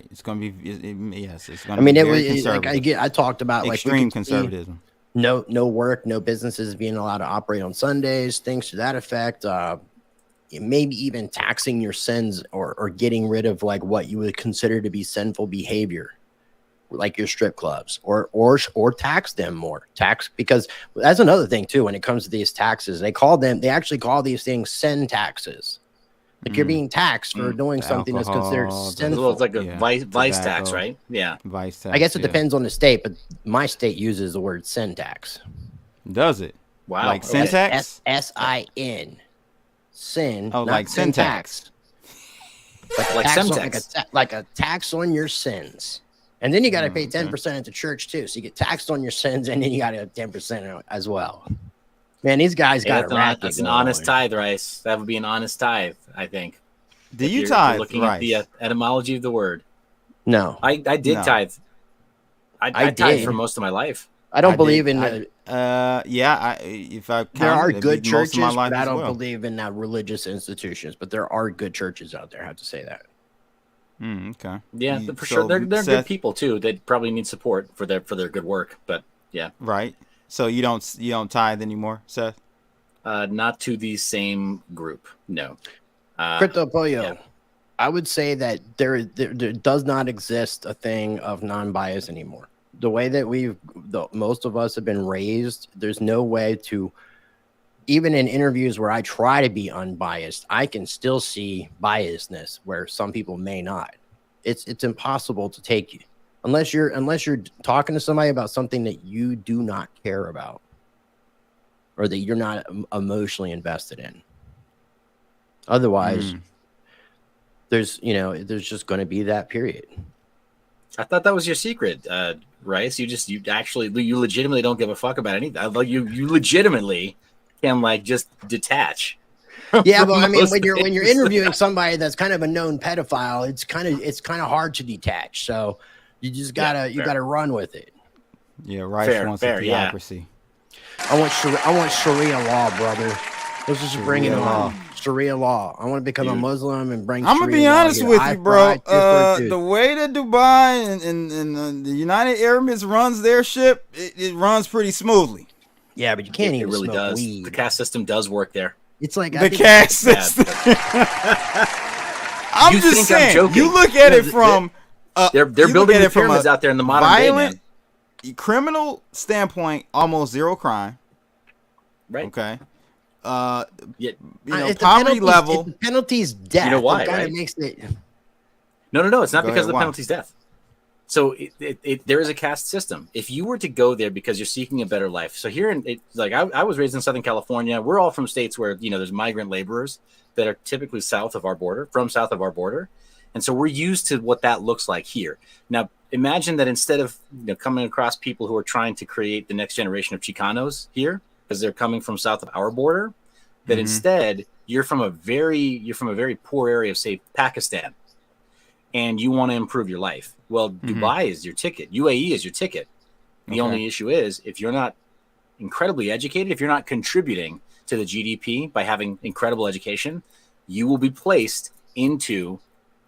It's going to be, yes. It's going to be very conservative. I talked about extreme conservatism. No work, no businesses being allowed to operate on Sundays, things to that effect. Maybe even taxing your sins or getting rid of like what you would consider to be sinful behavior, like your strip clubs, or tax them more. Because that's another thing too. When it comes to these taxes, they actually call these things sin taxes. Like you're being taxed for doing something that's considered sinful. It's like a vice tax, right? Yeah. Vice tax. I guess it depends on the state, but my state uses the word sin tax. Does it? Wow. Like syntax? S-I-N. Sin. Oh, like syntax. Like a tax on your sins. And then you got to pay 10% at the church too. So you get taxed on your sins, and then you got to have 10% as well. Man, these guys got it racket. That's an honest tithe, Rice. That would be an honest tithe, I think. Do you tithe, looking at the etymology of the word? No. I did tithe. I tithe for most of my life. I don't believe in if I count, there are good churches, but I don't believe in religious institutions. But there are good churches out there. I have to say that. Okay. Yeah, for sure. They're good people too. They probably need support for their good work. But yeah. Right. So you don't tithe anymore, Seth? not to the same group. No. Crypto Pollo. Yeah. I would say that there does not exist a thing of non-bias anymore. The way that most of us have been raised, there's no way to, even in interviews where I try to be unbiased, I can still see biasness where some people may not. It's impossible to take, unless you're talking to somebody about something that you do not care about or that you're not emotionally invested in. Otherwise, there's just going to be that period. I thought that was your secret, Rice. You legitimately don't give a fuck about anything. You legitimately can like just detach. Yeah, but I mean, when you're interviewing somebody that's kind of a known pedophile, it's kind of hard to detach. So you just gotta run with it. Yeah, Rice wants a theocracy. Yeah. I want Sharia law, brother. Let's just bring it on. Sharia law. I want to become a Muslim and bring. I'm gonna be honest with you, bro. The way that Dubai and the United Arab Emirates runs their ship, it runs pretty smoothly. Yeah, but you can't even really smoke does. weed. The caste system does work there. It's like the caste system. I'm just saying. You look at it from they're building the pyramids out there in the modern violent day, criminal standpoint. Almost zero crime. Right. Okay. Poverty level. The penalty's death. You know why? It right? Makes it... No. It's not because of the penalty's death. So there is a caste system. If you were to go there because you're seeking a better life. So here I was raised in Southern California. We're all from states where there's migrant laborers that are typically south of our border. And so we're used to what that looks like here. Now imagine that instead of coming across people who are trying to create the next generation of Chicanos here, because they're coming from south of our border, that instead you're from a very poor area of, say, Pakistan, and you want to improve your life. Well, Dubai is your ticket. UAE is your ticket. The only issue is if you're not incredibly educated, if you're not contributing to the GDP by having incredible education, you will be placed into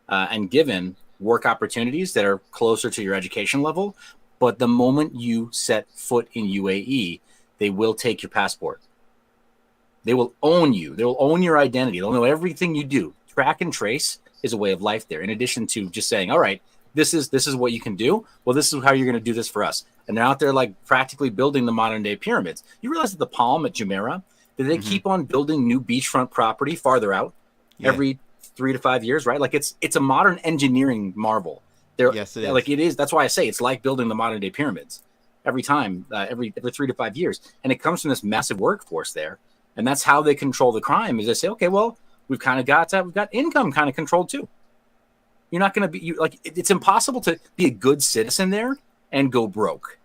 and given work opportunities that are closer to your education level. But the moment you set foot in UAE, they will take your passport. They will own you. They will own your identity. They'll know everything you do. Track and trace is a way of life there. In addition to just saying, all right, this is what you can do. Well, this is how you're going to do this for us. And they're out there like practically building the modern day pyramids. You realize that the Palm at Jumeirah, that they keep on building new beachfront property farther out every 3 to 5 years, right? Like it's a modern engineering marvel. Yes, it is. Like it is. That's why I say it's like building the modern day pyramids every time, every 3 to 5 years. And it comes from this massive workforce there. And that's how they control the crime is they say, okay, well, we've got income kind of controlled too. You're not going to be it's impossible to be a good citizen there and go broke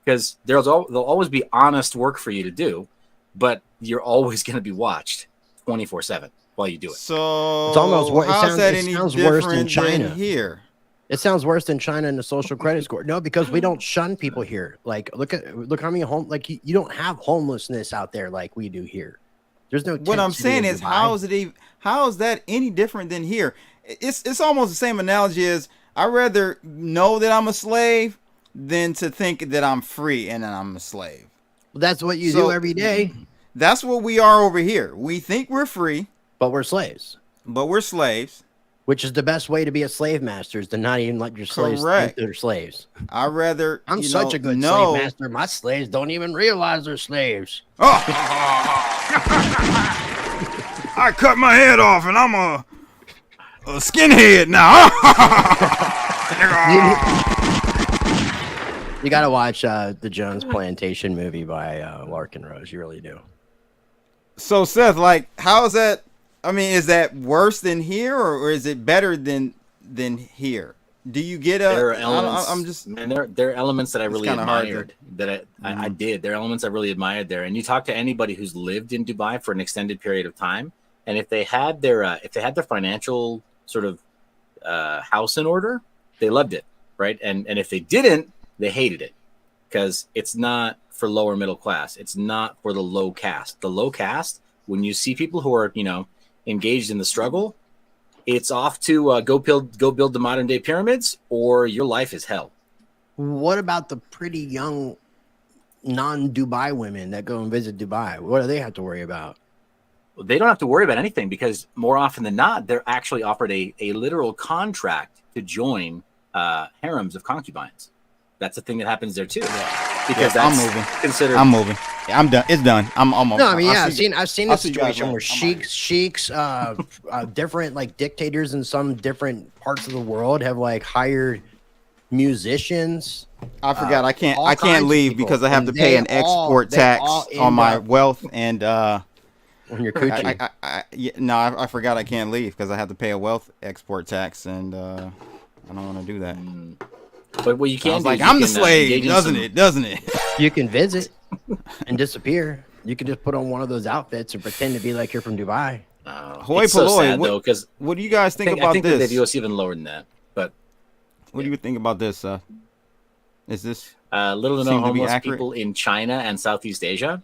because there'll always be honest work for you to do, but you're always going to be watched 24/7 while you do it. So it's almost it sounds worse than China here. It sounds worse than China in the social credit score. No, because we don't shun people here. Like look how many you don't have homelessness out there like we do here. There's no. What I'm saying is, how is that any different than here? It's almost the same analogy as I'd rather know that I'm a slave than to think that I'm free and that I'm a slave. Well, that's what you do every day. That's what we are over here. We think we're free, but we're slaves. Which is the best way to be a slave master is to not even let your slaves think they're slaves. I'd rather I'm such a good slave master. My slaves don't even realize they're slaves. Oh. I cut my head off and I'm a skinhead now. You gotta watch the Jones Plantation movie by Larkin Rose. You really do. So Seth, like, how is that? I mean, is that worse than here, or is it better than here? Do you get a? There are elements. There are elements that I really admired. I did. There are elements I really admired there. And you talk to anybody who's lived in Dubai for an extended period of time, and if they had their financial sort of house in order, they loved it, right? And if they didn't, they hated it because it's not for lower middle class. It's not for the low caste. The low caste, when you see people who are engaged in the struggle, it's off to go build the modern day pyramids, or your life is hell. What about the pretty young non-Dubai women that go and visit Dubai? What do they have to worry about? Well, they don't have to worry about anything because more often than not, they're actually offered a literal contract to join harems of concubines. That's the thing that happens there too. Because that's I'm moving. Considered. I'm moving. Yeah, I'm done. It's done. I'm almost. No, I mean, yeah, I've seen a situation where sheiks, different like dictators in some different parts of the world have like hired musicians. I forgot. I can't leave because I have to pay an export tax on my wealth and on your coochie. I forgot I can't leave because I have to pay a wealth export tax and I don't want to do that. But what you can do, I'm the slave, doesn't it? You can visit and disappear. You can just put on one of those outfits and pretend to be like you're from Dubai. Hoi polloi, though, because what do you guys think about this? I think they view us even lower than that. But what do you think about this? Is this little to no homeless people in China and Southeast Asia?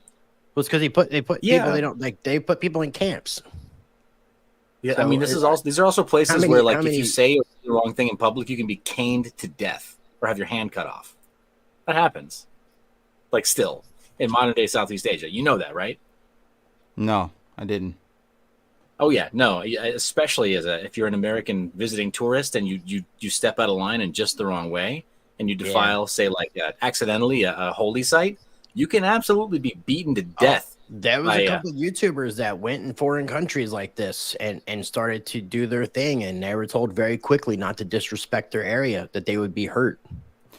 Well, it's because they put people they put people in camps. Yeah, so I mean, these are also places where, like, if you say the wrong thing in public, you can be caned to death or have your hand cut off. That happens. Like, still in modern day Southeast Asia, you know that, right? No, I didn't. Oh yeah, no, especially if you're an American visiting tourist and you step out of line in just the wrong way and you defile, say, like accidentally a holy site, you can absolutely be beaten to death. There was a couple of YouTubers that went in foreign countries like this and started to do their thing, and they were told very quickly not to disrespect their area, that they would be hurt.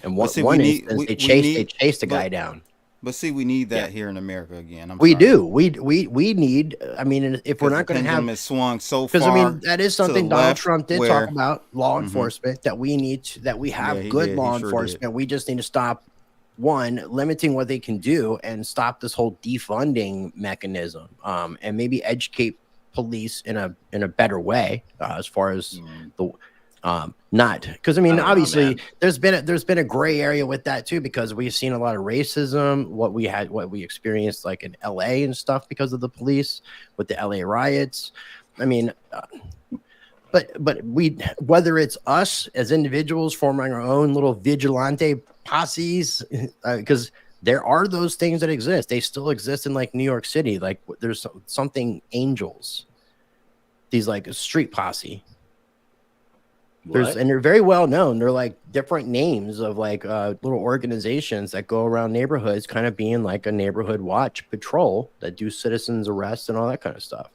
And one instance, they chased a guy down. But see, we need that here in America again. We do. We need. I mean, if we're not going to have it swung so far, because I mean that is something Donald Trump did talk about, law enforcement, that we need that we have good law enforcement. We just need to stop limiting what they can do and stop this whole defunding mechanism, and maybe educate police in a better way as far as the. Not because I mean, obviously there's been a gray area with that too, because we've seen a lot of racism, what we experienced like in LA and stuff because of the police with the LA riots. I mean, but whether it's us as individuals forming our own little vigilante posses, because there are those things that exist. They still exist in like New York City. Like there's something angels, these like a street posse. And they're very well known. They're like different names of like little organizations that go around neighborhoods, kind of being like a neighborhood watch patrol that do citizens arrests and all that kind of stuff.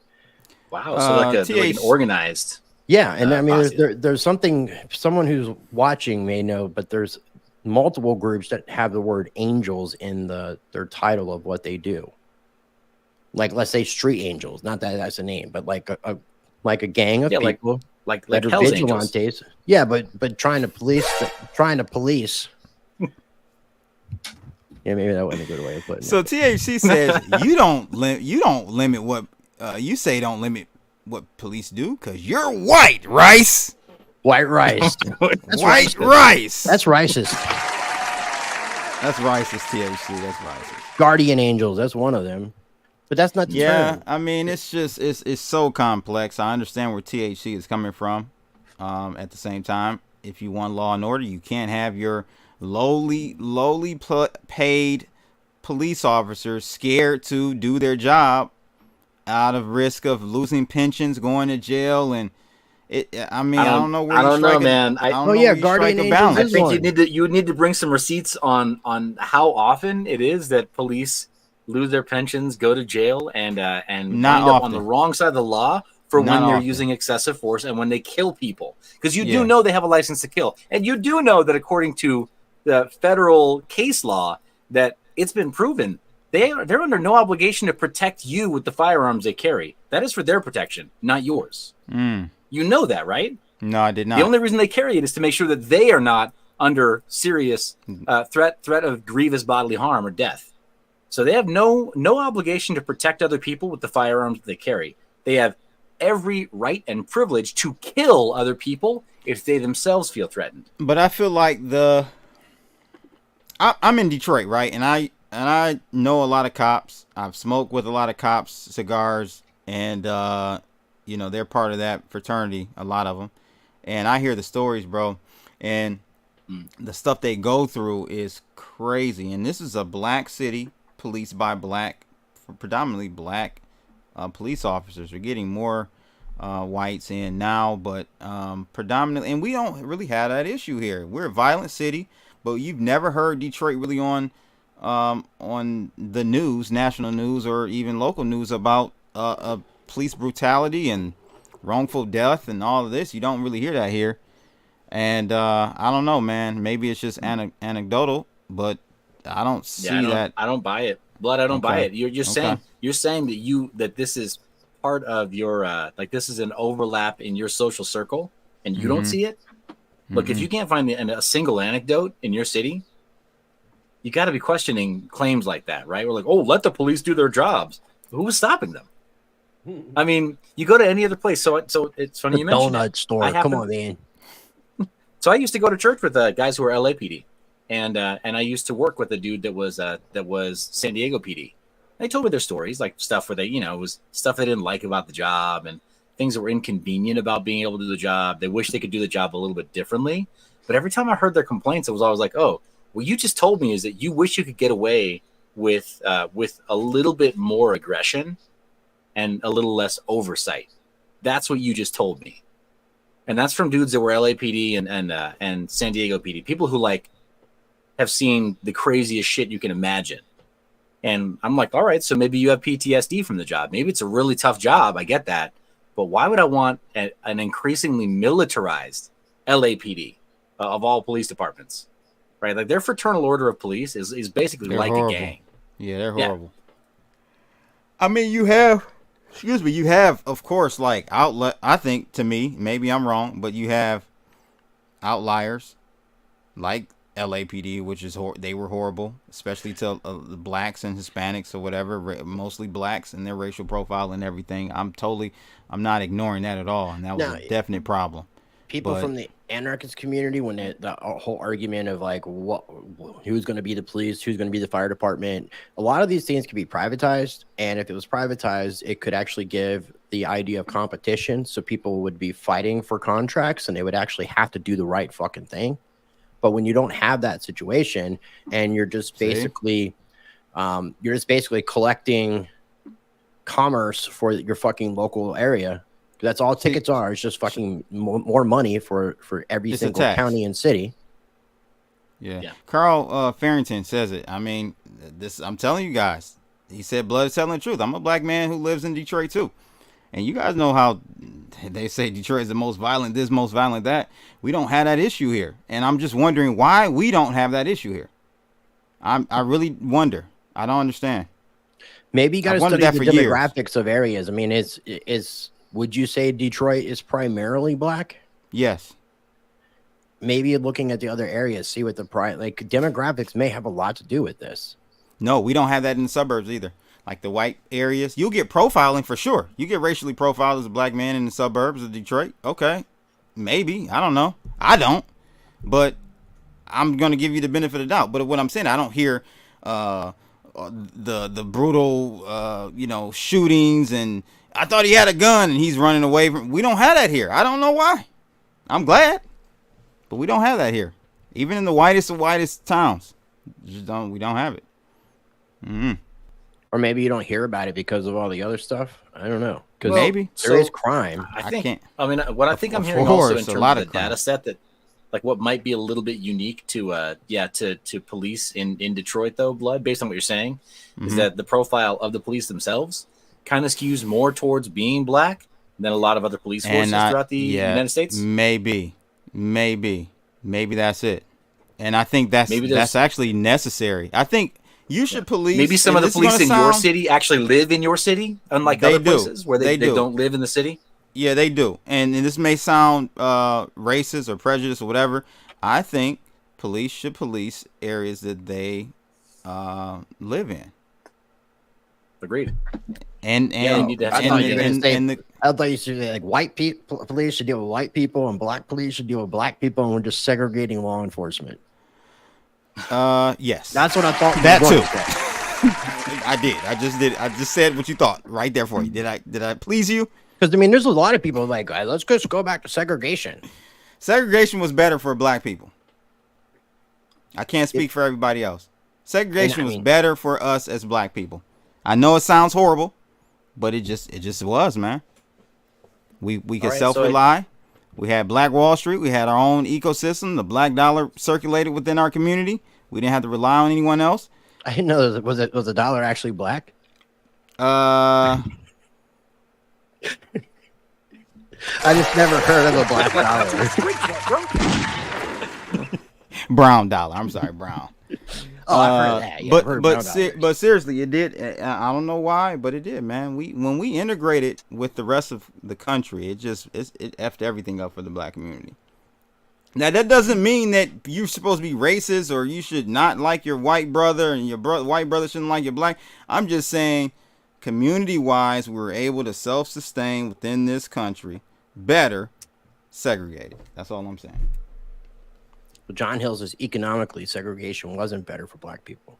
Wow, so like an organized. Yeah, and I mean, there's someone who's watching may know, but there's multiple groups that have the word angels in their title of what they do. Like, let's say Street Angels, not that that's a name, but like a gang of people. Like Hell's vigilantes. Angels. Yeah, but trying to police. Yeah, maybe that wasn't a good way of putting it. So THC says you don't limit what you say don't limit what police do because you're white, Rice. White rice. That's white racist. Rice. That's racist. That's racist, THC. That's racist. Guardian angels. That's one of them. But that's not the term. I mean, it's just it's so complex. I understand where THC is coming from. At the same time, if you want law and order, you can't have your lowly paid police officers scared to do their job out of risk of losing pensions, going to jail, and I don't know where. I don't know, man. Guardian angels. I think you would need to bring some receipts on how often it is that police lose their pensions, go to jail, and end up on the wrong side of the law for when they're using excessive force and when they kill people. Because you do know they have a license to kill. And you do know that according to the federal case law, that it's been proven they're under no obligation to protect you with the firearms they carry. That is for their protection, not yours. You know that, right? No, I did not. The only reason they carry it is to make sure that they are not under serious threat of grievous bodily harm or death. So they have no obligation to protect other people with the firearms that they carry. They have every right and privilege to kill other people if they themselves feel threatened. But I feel like I'm in Detroit, right? And I know a lot of cops. I've smoked with a lot of cops, cigars, and they're part of that fraternity, a lot of them. And I hear the stories, bro. And the stuff they go through is crazy. And this is a black city, policed by predominantly black police officers. We're getting more whites in now, but predominantly, and we don't really have that issue here. We're a violent city, but you've never heard Detroit really on the news, national news, or even local news about police brutality and wrongful death and all of this. You don't really hear that here. And I don't know, man. Maybe it's just anecdotal, but I don't see that. I don't buy it. Blood, I don't buy it. You're saying that this is part of your like this is an overlap in your social circle, and you don't see it. Look, if you can't find a single anecdote in your city, you got to be questioning claims like that, right? We're like, oh, let the police do their jobs. Who was stopping them? I mean, you go to any other place. So it's funny you mentioned donut store. Come on, man. So I used to go to church with guys who were LAPD, and I used to work with a dude that was San Diego PD. They told me their stories, like stuff where they, it was stuff they didn't like about the job and things that were inconvenient about being able to do the job. They wish they could do the job a little bit differently. But every time I heard their complaints, it was always like, oh, what you just told me is that you wish you could get away with a little bit more aggression and a little less oversight. That's what you just told me. And that's from dudes that were LAPD and San Diego PD, people who like have seen the craziest shit you can imagine. And I'm like, all right, so maybe you have PTSD from the job. Maybe it's a really tough job. I get that. But why would I want an increasingly militarized LAPD of all police departments? Right? Like their fraternal order of police is basically they're like horrible. A gang. Yeah, they're horrible. I mean, you have, of course, like outlet. I think, to me, maybe I'm wrong, but you have outliers like LAPD, which is they were horrible, especially to the blacks and Hispanics or whatever, mostly blacks and their racial profile and everything. I'm not ignoring that at all, and that was a definite problem. People from the anarchist community, when the whole argument of like who's going to be the police, who's going to be the fire department, a lot of these things could be privatized, and if it was privatized, it could actually give the idea of competition, so people would be fighting for contracts, and they would actually have to do the right fucking thing. But when you don't have that situation, and you're just basically collecting commerce for your fucking local area, that's all tickets are. It's just fucking more money for every single county and city. Yeah. Carl Farrington says it. I mean, I'm telling you guys. He said, "Blood is telling the truth." I'm a black man who lives in Detroit too. And you guys know how they say Detroit is the most violent this, most violent that. We don't have that issue here. And I'm just wondering why we don't have that issue here. I really wonder. I don't understand. Maybe you got to study the demographics of areas. I mean, would you say Detroit is primarily black? Yes. Maybe looking at the other areas, see what demographics may have a lot to do with this. No, we don't have that in the suburbs either. Like the white areas, you'll get profiling for sure. You get racially profiled as a black man in the suburbs of Detroit. Okay, maybe. I don't know. I don't. But I'm going to give you the benefit of the doubt. But what I'm saying, I don't hear the brutal, shootings and I thought he had a gun and he's running away from. We don't have that here. I don't know why. I'm glad, but we don't have that here. Even in the whitest of whitest towns, we don't have it. Mm-hmm. Or maybe you don't hear about it because of all the other stuff. I don't know. Because maybe there is crime. I think. I mean, what I think I'm hearing also in terms of the data set that, like, what might be a little bit unique to police in Detroit, though, Blood, based on what you're saying, is that the profile of the police themselves kind of skews more towards being black than a lot of other police forces throughout the United States. Maybe that's it. And I think that's actually necessary. I think. You should police. Maybe some of the police in your city actually live in your city, unlike other places where they don't live in the city. Yeah, they do. And this may sound racist or prejudiced or whatever. I think police should police areas that they live in. Agreed. I thought you should say like white people police should deal with white people and black police should deal with black people, and we're just segregating law enforcement. Yes. That's what I thought. That too. I did. I just said what you thought right there for you. Did I please you? Because I mean, there's a lot of people like, let's just go back to segregation. Segregation was better for black people. I can't speak for everybody else. Segregation was better for us as black people. I know it sounds horrible, but it just was, man. We could self-rely. We had Black Wall Street. We had our own ecosystem. The black dollar circulated within our community. We didn't have to rely on anyone else. I didn't know was the dollar actually black? I just never heard of a black dollar. Brown dollar. I'm sorry, brown. Oh, I've heard that. Yeah, but seriously, it did. I don't know why, but it did, man. When we integrated with the rest of the country, it effed everything up for the black community. Now that doesn't mean that you're supposed to be racist or you should not like your white brother and your white brother shouldn't like your black. I'm just saying, community-wise, we were able to self-sustain within this country better, segregated. That's all I'm saying. John Hills is economically segregation wasn't better for black people.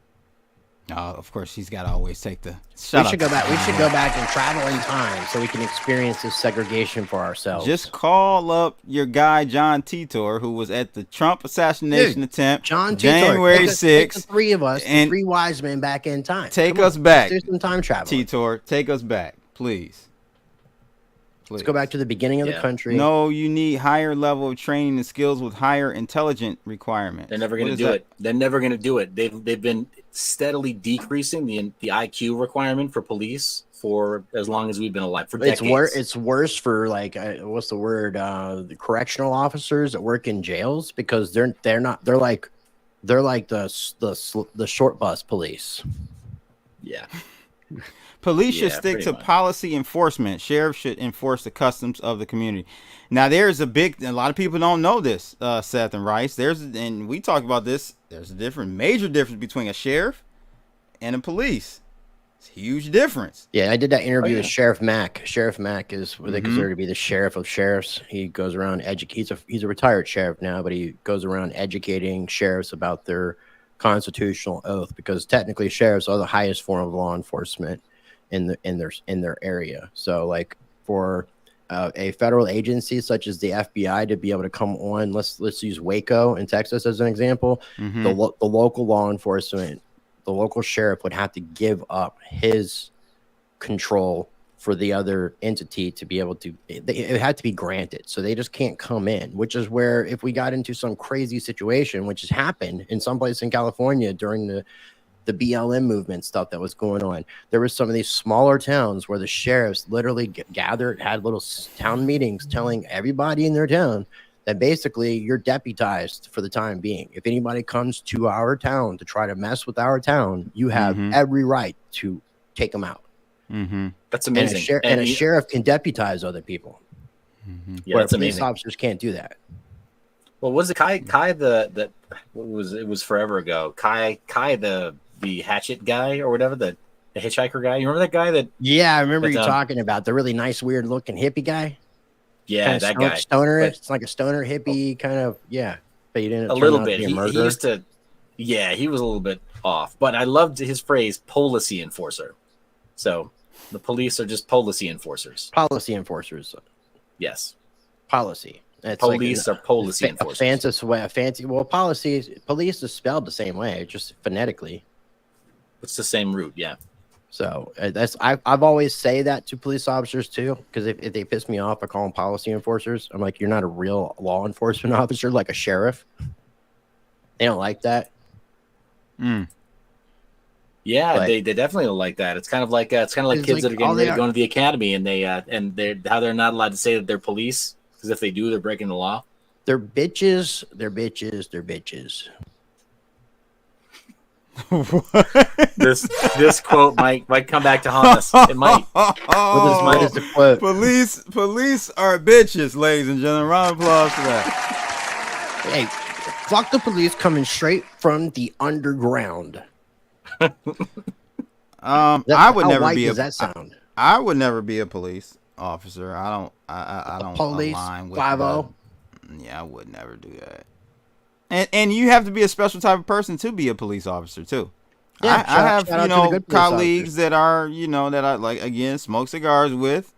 Of course, he's got to always take the. We should go back and travel in time so we can experience this segregation for ourselves. Just call up your guy John Titor, who was at the Trump assassination attempt. John Titor, January 6th. Take the three of us, the three wise men, back in time. Take us back. Let's do some time travel. Titor, take us back, please. Let's go back to the beginning of the country. No, you need higher level of training and skills with higher intelligent requirements. They're never going to do it. They're never going to do it. They've been steadily decreasing the IQ requirement for police for as long as we've been alive, for decades. It's worse for like what's the word? The correctional officers that work in jails, because they're like the short bus police. Yeah. Police should stick to policy enforcement. Sheriffs should enforce the customs of the community. Now, there's a lot of people don't know this, Seth and Rice. And we talked about this. There's a major difference between a sheriff and a police. It's a huge difference. Yeah, I did that interview with Sheriff Mack. Sheriff Mack is what they consider to be the sheriff of sheriffs. He goes around he's a retired sheriff now, but he goes around educating sheriffs about their constitutional oath, because technically sheriffs are the highest form of law enforcement in their area. So like for a federal agency such as the FBI to be able to come on, let's use Waco in Texas as an example. The local law enforcement, the local sheriff would have to give up his control for the other entity to be able to, it had to be granted. So they just can't come in, which is where if we got into some crazy situation, which has happened in some place in California during the BLM movement stuff that was going on, there were some of these smaller towns where the sheriffs literally gathered, had little town meetings telling everybody in their town that basically you're deputized for the time being. If anybody comes to our town to try to mess with our town, you have every right to take them out. That's amazing. And a sheriff can deputize other people. Yeah, where that's police amazing. officers can't do that. Well, was it Kai it was forever ago. Kai the hatchet guy or whatever, the hitchhiker guy. You remember that guy that? Yeah, I remember you talking about the really nice, weird looking hippie guy. Yeah, that guy. Stoner. It's like a stoner hippie kind of. Yeah, but he didn't. A little bit. He used to. Yeah, he was a little bit off, but I loved his phrase "policy enforcer." So the police are just policy enforcers. Policy enforcers. Yes. Policy. It's police are policy enforcers. Police is spelled the same way, just phonetically. It's the same root, yeah. So I've always say that to police officers too, because if they piss me off, I call them policy enforcers. I'm like, you're not a real law enforcement officer like a sheriff. They don't like that. Yeah, but they definitely don't like that. It's kind of like kids that are getting ready to go into the academy, and they're not allowed to say that they're police, because if they do, they're breaking the law. They're bitches. They're bitches. They're bitches. This quote might come back to haunt us. It might. What is the quote? Police are bitches, ladies and gentlemen. Round of applause for that. Hey, fuck the police coming straight from the underground. I would never be. Does that sound? I would never be a police officer. I don't police align with 5-0. Yeah, I would never do that. And you have to be a special type of person to be a police officer too. Yeah, I have colleagues that are that I like, again, smoke cigars with.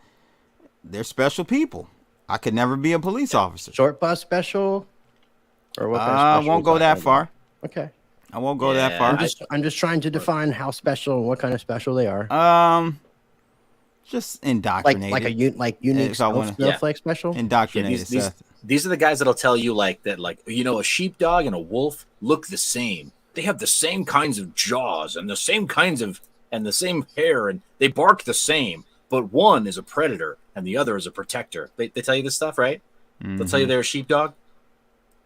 They're special people. I could never be a police officer. Short bus special, or what? I won't go that far. Okay. I won't go that far. I'm just trying to define how special and what kind of special they are. Just indoctrinated. Like unique snowflake special. Indoctrinated. These are the guys that'll tell you like a sheepdog and a wolf look the same. They have the same kinds of jaws and the same kinds of and the same hair, and they bark the same. But one is a predator and the other is a protector. They tell you this stuff, right? Mm-hmm. They'll tell you they're a sheepdog.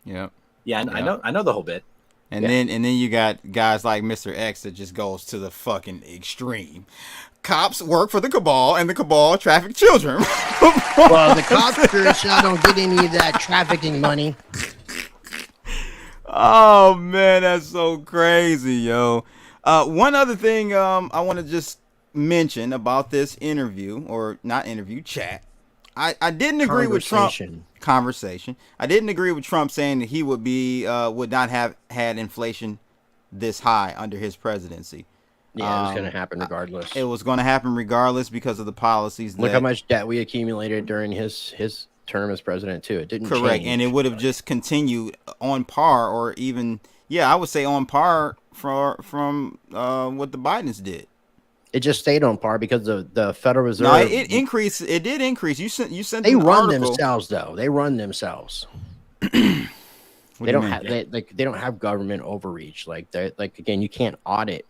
Yep. Yeah, I know the whole bit. And then you got guys like Mr. X that just goes to the fucking extreme. Cops work for the cabal, and the cabal traffic children. Well, the cops sure don't get any of that trafficking money. Oh man, that's so crazy, yo. One other thing I want to just mention about this interview, or not interview, chat. I didn't agree with Trump. Conversation. I didn't agree with Trump saying that he would not have had inflation this high under his presidency. Yeah, it was going to happen regardless. It was going to happen regardless because of the policies. Look how much debt we accumulated during his term as president too. It didn't correct, change. And it would have just continued on par, or even I would say on par from what the Bidens did. It just stayed on par because the Federal Reserve. No, it increased. It did increase. You sent. They run themselves though. They run themselves. They don't have government overreach. Again, you can't audit.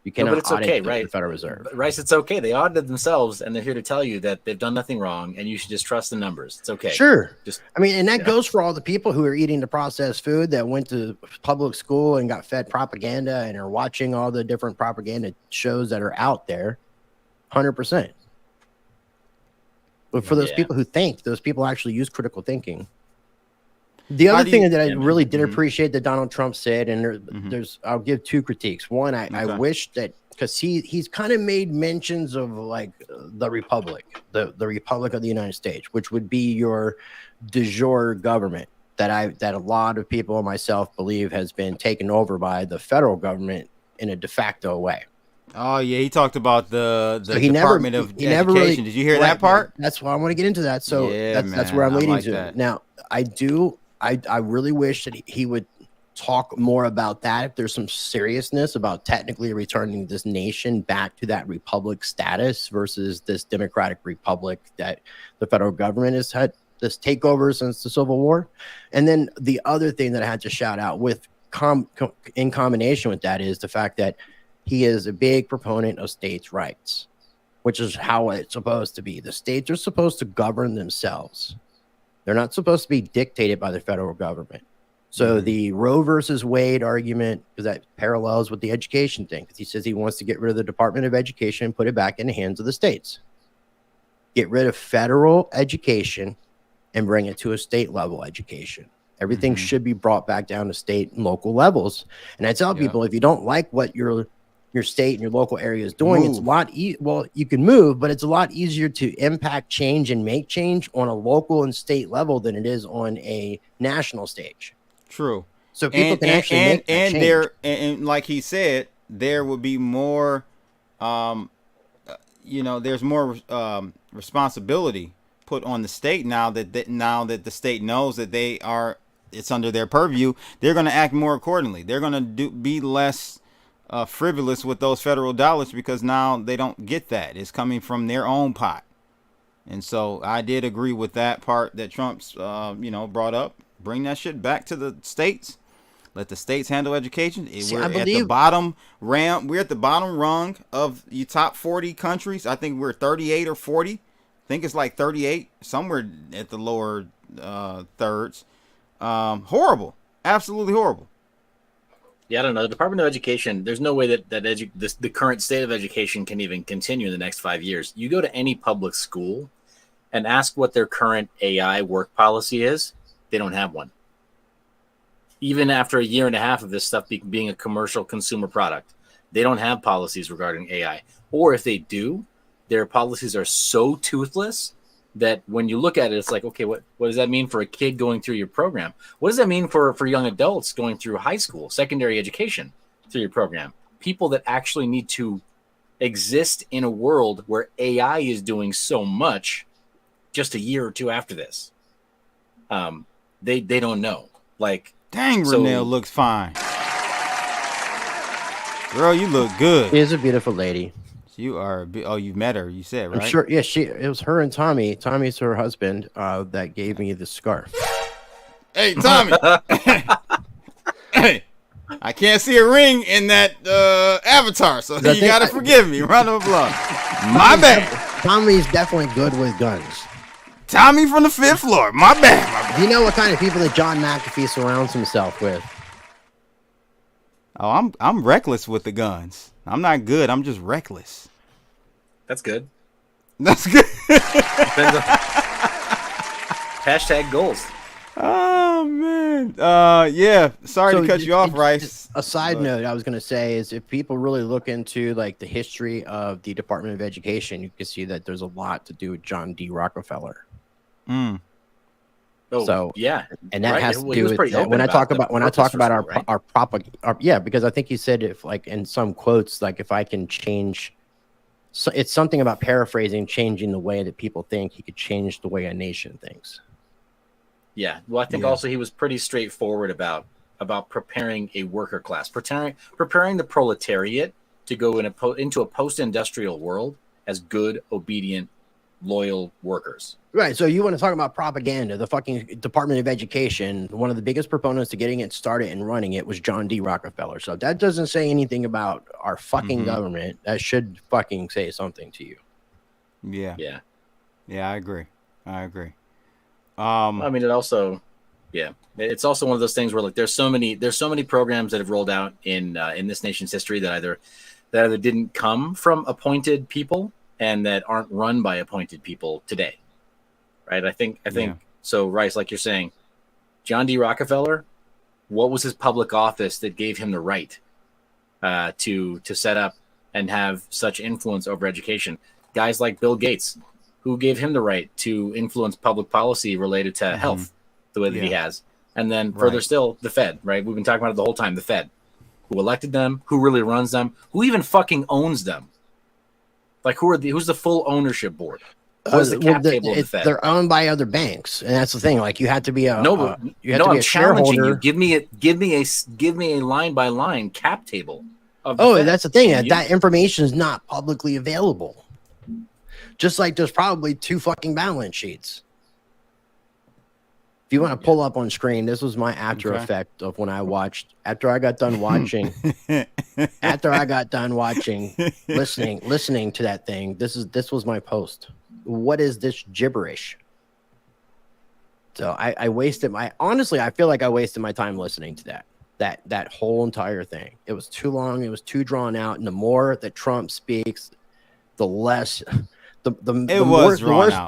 You cannot but it's audit okay, the right? Federal Reserve. Rice, it's okay. They audited themselves, and they're here to tell you that they've done nothing wrong, and you should just trust the numbers. It's okay. Sure. And that goes for all the people who are eating the processed food that went to public school and got fed propaganda and are watching all the different propaganda shows that are out there. 100%. But for those people who think, those people actually use critical thinking. The other thing that I really did appreciate that Donald Trump said, and there's I'll give two critiques. One, I wish that, because he's kind of made mentions of like the Republic, the Republic of the United States, which would be your de jure government that a lot of people and myself believe has been taken over by the federal government in a de facto way. Oh yeah, he talked about the Department of Education. Really, did you hear that part? That's why I want to get into that. So that's where I'm leading to. That. Now I really wish that he would talk more about that. If there's some seriousness about technically returning this nation back to that republic status versus this democratic republic that the federal government has had this takeover since the Civil War. And then the other thing that I had to shout out with in combination with that is the fact that he is a big proponent of states' rights, which is how it's supposed to be. The states are supposed to govern themselves. They're not supposed to be dictated by the federal government. So the Roe versus Wade argument, because that parallels with the education thing, because he says he wants to get rid of the Department of Education and put it back in the hands of the states. Get rid of federal education and bring it to a state level education. Everything should be brought back down to state and local levels. And I tell people, if you don't like what your state and your local area is doing, it's a lot well, you can move, but it's a lot easier to impact change and make change on a local and state level than it is on a national stage. True. So people can actually make that change. And like he said, there would be more there's more responsibility put on the state now that the state knows that it's under their purview. They're going to act more accordingly. They're going to be less frivolous with those federal dollars, because now they don't get that. It's coming from their own pot. And so I did agree with that part that Trump's brought up. Bring that shit back to the states. Let the states handle education. We're at the bottom rung of your top 40 countries. I think we're 38 or 40. I think it's like 38, somewhere at the lower thirds. Horrible. Absolutely horrible. Yeah, I don't know. The Department of Education, there's no way that the current state of education can even continue in the next 5 years. You go to any public school and ask what their current AI work policy is, they don't have one. Even after a year and a half of this stuff being a commercial consumer product, they don't have policies regarding AI. Or if they do, their policies are so toothless that when you look at it, it's like, okay, what does that mean for a kid going through your program? What does that mean for young adults going through high school, secondary education through your program? People that actually need to exist in a world where AI is doing so much just a year or two after this. They don't know. Like, Dang, Renelle looks fine. Girl, you look good. She is a beautiful lady. You are. Oh, you met her. You said, right? I'm sure. Yeah, it was her and Tommy. Tommy's her husband. That gave me the scarf. Hey, Tommy. Hey, I can't see a ring in that avatar, so you gotta forgive me. Round of applause. My bad. Tommy's definitely good with guns. Tommy from the 5th floor. My bad. Do you know what kind of people that John McAfee surrounds himself with? Oh, I'm reckless with the guns. I'm not good. I'm just reckless. That's good. That's good. Hashtag goals. Oh man. Yeah. Sorry to cut you off, Rice. A side note I was gonna say is if people really look into like the history of the Department of Education, you can see that there's a lot to do with John D. Rockefeller. Mm. Oh, so yeah, and that has to do with when I talk about our propaganda. Yeah, because I think he said if like in some quotes like if I can change, so it's something about paraphrasing, changing the way that people think. He could change the way a nation thinks. Yeah, well, I think also he was pretty straightforward about preparing a worker class, preparing the proletariat to go into a post-industrial world as good, obedient, loyal workers. Right. So you want to talk about propaganda? The fucking Department of Education, one of the biggest proponents to getting it started and running it was John D. Rockefeller. So that doesn't say anything about our fucking government. That should fucking say something to you. Yeah. Yeah. Yeah, I agree. I mean, it also, it's also one of those things where like there's so many programs that have rolled out in this nation's history that either didn't come from appointed people and that aren't run by appointed people today. Right. I think so. Rice, like you're saying, John D. Rockefeller, what was his public office that gave him the right to set up and have such influence over education? Guys like Bill Gates, who gave him the right to influence public policy related to health the way that he has. And then further still, the Fed, right? We've been talking about it the whole time, the Fed, who elected them, who really runs them, who even fucking owns them. Like who's the full ownership board? What's the cap table of the Fed? They're owned by other banks, and that's the thing. Like you have to be a I'm challenging you. Give me a line by line cap table. Of the Fed. That's the thing. That information is not publicly available. Just like there's probably 2 fucking balance sheets. If you want to pull up on screen, this was my after effect of when I watched after I got done watching, listening to that thing. This was my post. What is this gibberish? So I wasted I feel like I wasted my time listening to that whole entire thing. It was too long. It was too drawn out. And the more that Trump speaks, the less the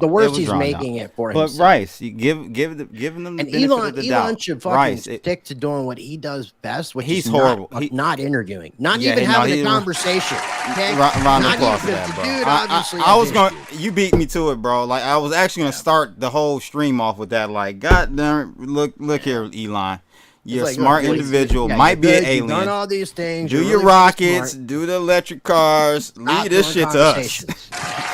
worse he's making it for himself. But Rice, you giving them the benefit of the doubt. Elon should fucking stick to doing what he does best, which he's is horrible. Not interviewing, not even having a conversation. Okay? Round of applause for that, bro. Dude, I was going. You beat me to it, bro. Like I was actually gonna start the whole stream off with that. Like, God damn, look here, Elon. You're a smart individual. Might be an alien. Done all these things. Do your rockets. Do the electric cars. Leave this shit to us.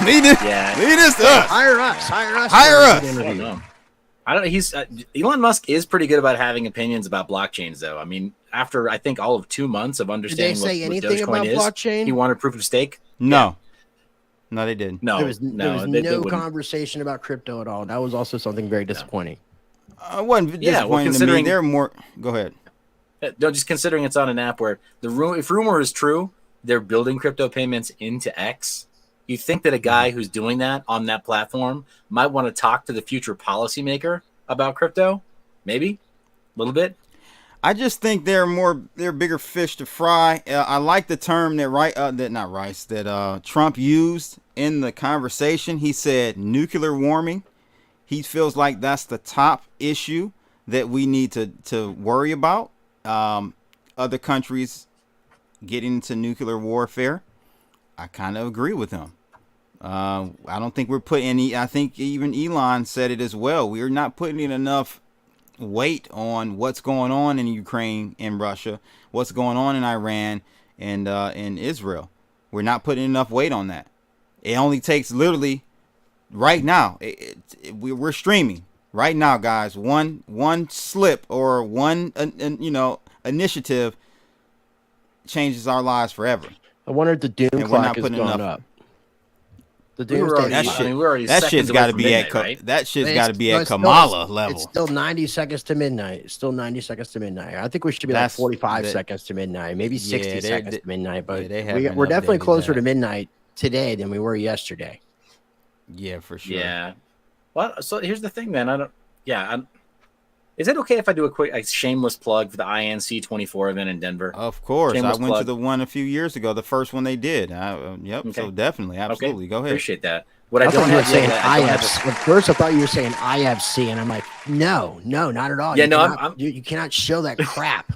Leave this to us. Hire us. I don't know. He's Elon Musk is pretty good about having opinions about blockchains, though. I mean, after I think all of 2 months of understanding what Dogecoin is, blockchain? He wanted proof of stake. No, they didn't. There was no conversation about crypto at all. That was also something very disappointing. I wasn't disappointed to me. They're more. Go ahead. No, just considering it's on an app where if rumor is true, they're building crypto payments into X. You think that a guy who's doing that on that platform might want to talk to the future policymaker about crypto? Maybe a little bit. I just think they're bigger fish to fry. I like the term that Trump used in the conversation. He said nuclear warming. He feels like that's the top issue that we need to worry about. Other countries getting into nuclear warfare. I kind of agree with him. I don't think we're putting any. I think even Elon said it as well. We're not putting enough weight on what's going on in Ukraine and Russia, what's going on in Iran and in Israel. We're not putting enough weight on that. It only takes literally right now. We're streaming. Right now, guys, one slip or one initiative changes our lives forever. I wonder if the doom clock has gone up. The doomsday. That shit's got to be at that shit's got to be at Kamala level. It's still 90 seconds to midnight. It's still 90 seconds to midnight. I think we should be like 45 seconds to midnight, maybe 60 seconds to midnight. But we're definitely closer to midnight today than we were yesterday. Yeah, for sure. Yeah. Well, so here's the thing, man. Is it okay if I do a shameless plug for the INC 24 event in Denver? Of course. I went to the one a few years ago, the first one they did. Yep. Okay. So definitely, absolutely. Okay. Go ahead. Appreciate that. What I don't have saying IFC. At first, I thought you were saying IFC, and I'm like, no, not at all. Yeah, you cannot show that crap.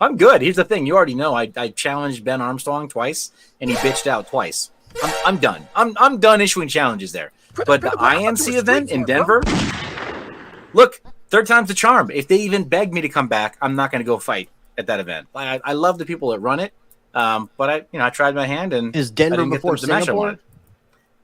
I'm good. Here's the thing. You already know I challenged Ben Armstrong twice, and he bitched out twice. I'm done. I'm done issuing challenges there. But the INC event in Denver, look, third time's the charm. If they even beg me to come back, I'm not going to go fight at that event. I love the people that run it, but I tried my hand and is Denver before Singapore?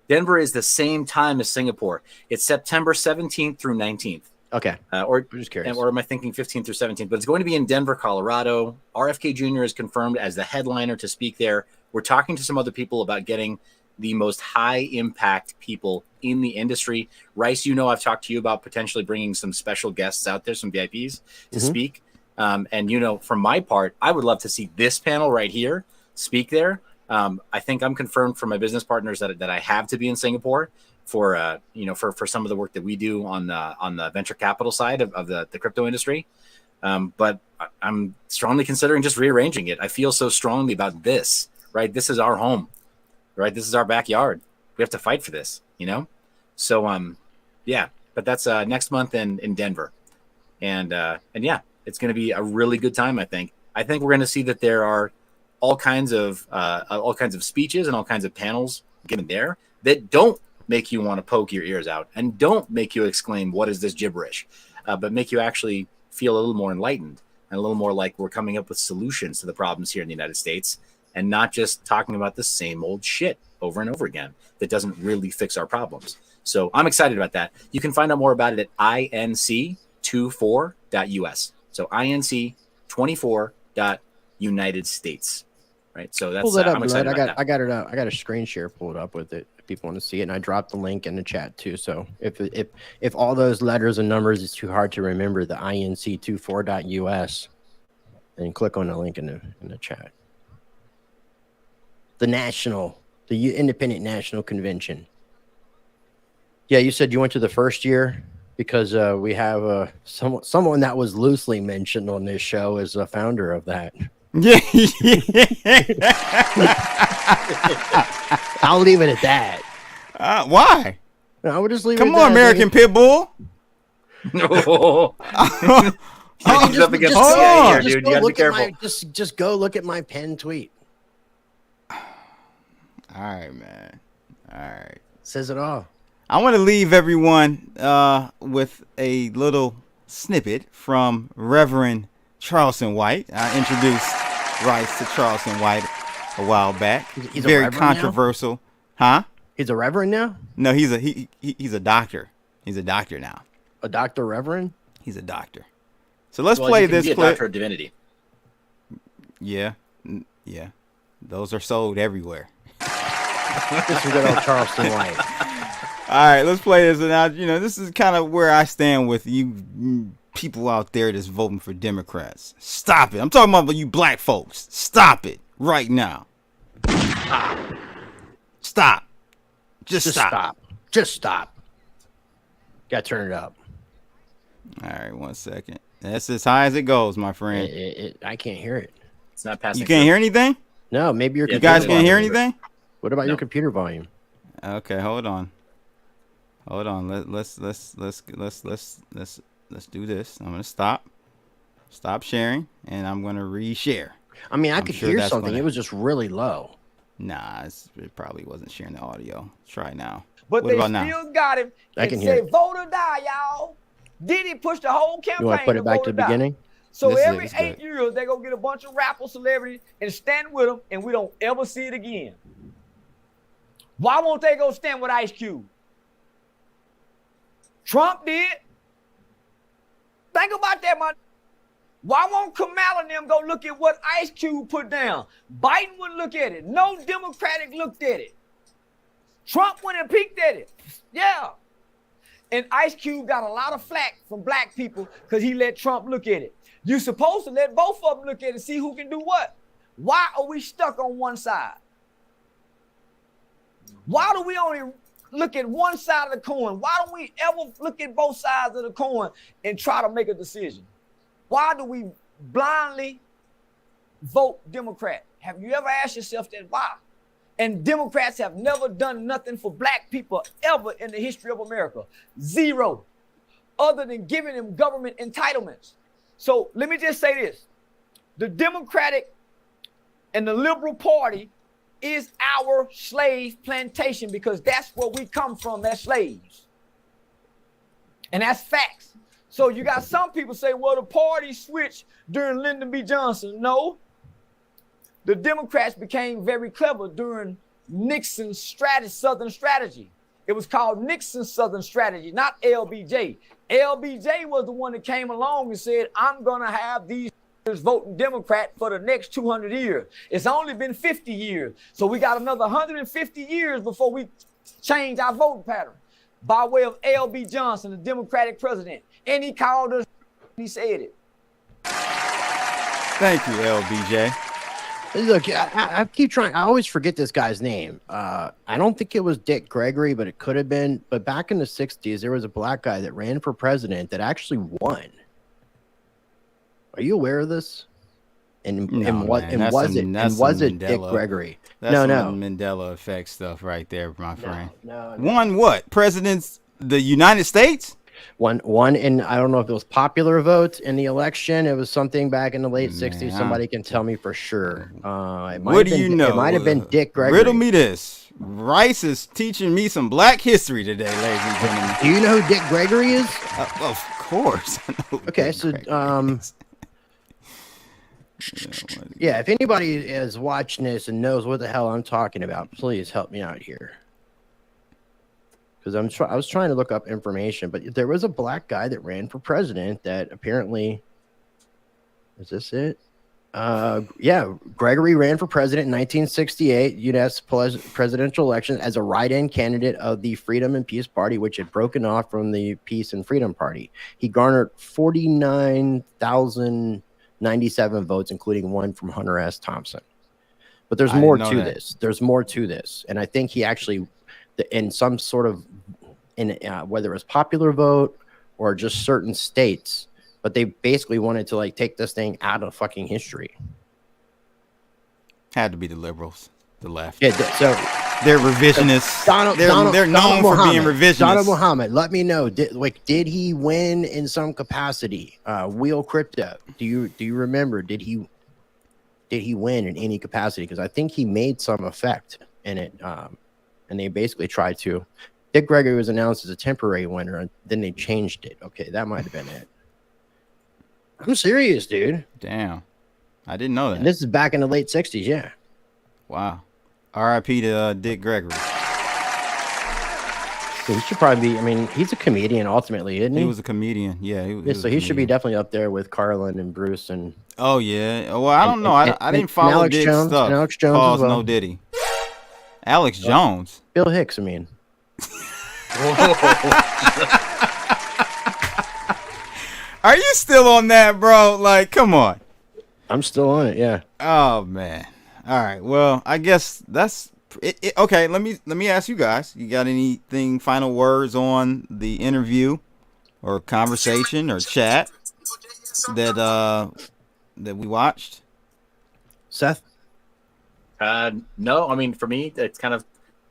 Denver is the same time as Singapore. It's September 17th through 19th. Okay. Or just curious. Or am I thinking 15th through 17th? But it's going to be in Denver, Colorado. RFK Jr. is confirmed as the headliner to speak there. We're talking to some other people about getting the most high impact people in the industry. Rice, I've talked to you about potentially bringing some special guests out there, some VIPs to speak. And from my part, I would love to see this panel right here speak there. I think I'm confirmed from my business partners that I have to be in Singapore for some of the work that we do on the venture capital side of the crypto industry. But I'm strongly considering just rearranging it. I feel so strongly about this, right? This is our home, right? This is our backyard. We have to fight for this, So, yeah, but that's next month in Denver. And yeah, it's going to be a really good time. I think we're going to see that there are all kinds of speeches and all kinds of panels given there that don't make you want to poke your ears out and don't make you exclaim, what is this gibberish? But make you actually feel a little more enlightened and a little more like we're coming up with solutions to the problems here in the United States and not just talking about the same old shit over and over again that doesn't really fix our problems. So I'm excited about that. You can find out more about it at inc24.us. So inc24.United States. Right. So that's I'm excited about that. I got it up. I got a screen share pulled up with it if people want to see it. And I dropped the link in the chat too. So if all those letters and numbers is too hard to remember, the inc24.us, and click on the link in the chat. The Independent National Convention. Yeah, you said you went to the first year because we have someone that was loosely mentioned on this show as a founder of that. Yeah. I'll leave it at that. Why? I would just leave Come it on, American Pitbull. No. Just go look at my pinned tweet. All right, man. All right. Says it all. I want to leave everyone with a little snippet from Reverend Charleston White. I introduced Rice to Charleston White a while back. He's very controversial. Now? Huh? He's a reverend now? No, he's a doctor. He's a doctor now. A doctor reverend? He's a doctor. So let's play this clip. A doctor of divinity. Yeah. Those are sold everywhere. This is good old Charleston White. All right, let's play this. And now, this is kind of where I stand with you people out there that's voting for Democrats. Stop it. I'm talking about you black folks. Stop it right now. Stop. Just stop. Just stop. Got to turn it up. All right, 1 second. That's as high as it goes, my friend. I can't hear it. It's not passing. You can't hear anything? No, maybe you guys can't hear anything? What about your computer volume? Okay, hold on. Let's do this. I'm gonna stop sharing, and I'm gonna reshare. I mean, I could hear something. It was just really low. Nah, it probably wasn't sharing the audio. Try now. But what they about still now? got him. I can say, hear it. Vote or die, y'all. Diddy pushed the whole campaign. You want to put it back to the beginning? So every 8 years, they're going to get a bunch of rapper celebrities and stand with them, and we don't ever see it again. Why won't they go stand with Ice Cube? Trump did. Think about that, man. Why won't Kamala and them go look at what Ice Cube put down? Biden wouldn't look at it. No Democratic looked at it. Trump went and peeked at it. Yeah. And Ice Cube got a lot of flack from black people because he let Trump look at it. You're supposed to let both of them look at it and see who can do what. Why are we stuck on one side? Why do we only look at one side of the coin? Why don't we ever look at both sides of the coin and try to make a decision? Why do we blindly vote Democrat? Have you ever asked yourself that? Why? And Democrats have never done nothing for black people ever in the history of America. Zero. Other than giving them government entitlements. So let me just say this. The Democratic and the Liberal Party is our slave plantation because that's where we come from as slaves. And that's facts. So you got some people say, well, the party switched during Lyndon B. Johnson. No. The Democrats became very clever during Nixon's Southern strategy. It was called Nixon's Southern strategy, not LBJ. LBJ was the one that came along and said, I'm going to have these voting Democrat for the next 200 years. It's only been 50 years. So we got another 150 years before we change our voting pattern by way of L.B. Johnson, the Democratic president. And he called us, he said it. Thank you, LBJ. Look, I keep trying. I always forget this guy's name. I don't think it was Dick Gregory, but it could have been. But back in the 60s, there was a black guy that ran for president that actually won. Are you aware of this? And was it Dick Gregory? That's some Mandela effect stuff right there, my friend. No. Won what? Presidents, the United States? One, and I don't know if it was popular vote in the election. It was something back in the late 60s. Somebody can tell me for sure. What do you know? It might have been Dick Gregory. Riddle me this. Rice is teaching me some black history today, ladies and gentlemen. Do you know who Dick Gregory is? Of course. Okay, so yeah, if anybody is watching this and knows what the hell I'm talking about, please help me out here. Because I was trying to look up information, but there was a black guy that ran for president that apparently, is this it? Yeah, Gregory ran for president in 1968 U.S. presidential election as a write-in candidate of the Freedom and Peace Party, which had broken off from the Peace and Freedom Party. He garnered 49,097 votes, including one from Hunter S. Thompson. But there's more to this. There's more to this, and I think he actually, in some sort of, whether it was popular vote or just certain states, but they basically wanted to like take this thing out of fucking history. Had to be the liberals, the left. Yeah, so they're revisionists. They're known for being revisionists. Donald Muhammad, let me know. Did he win in some capacity? Wheel Crypto. Do you remember? Did he win in any capacity? Because I think he made some effect in it. And they basically tried to. Dick Gregory was announced as a temporary winner, and then they changed it. Okay, that might have been it. I'm serious, dude. Damn. I didn't know that. And this is back in the late 60s, yeah. Wow. R.I.P. to Dick Gregory. So he should probably be, I mean, he's a comedian ultimately, isn't he? He was a comedian, yeah. So he should be definitely up there with Carlin and Bruce and... Oh, yeah. Well, I don't know. I didn't follow Dick's stuff. And Alex Jones as well. No Diddy. Alex Jones. Bill Hicks, I mean. Are you still on that, bro? Like, come on. I'm still on it, yeah. Oh, man. All right. Well, I guess that's it. Okay, let me ask you guys. You got anything, final words on the interview or conversation or chat that we watched? Seth? No, I mean, for me, it's kind of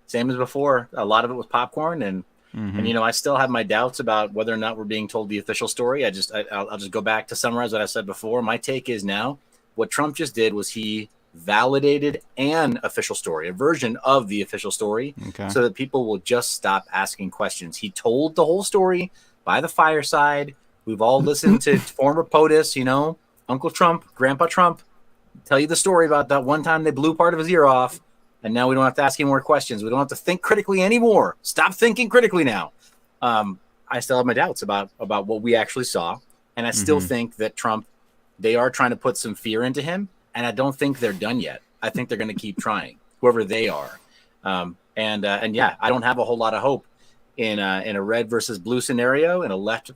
same as before. A lot of it was popcorn, and you know, I still have my doubts about whether or not we're being told the official story. I'll just go back to summarize what I said before. My take is now what Trump just did was he validated an official story, a version of the official story, so that people will just stop asking questions. He told the whole story by the fireside. We've all listened to former POTUS, you know, Uncle Trump, Grandpa Trump, tell you the story about that one time they blew part of his ear off, and now we don't have to ask any more questions. We don't have to think critically anymore. Stop thinking critically now. I still have my doubts about what we actually saw, and I still think that Trump, they are trying to put some fear into him, and I don't think they're done yet. I think they're going to keep trying, whoever they are. And yeah, I don't have a whole lot of hope in a red versus blue scenario, in a left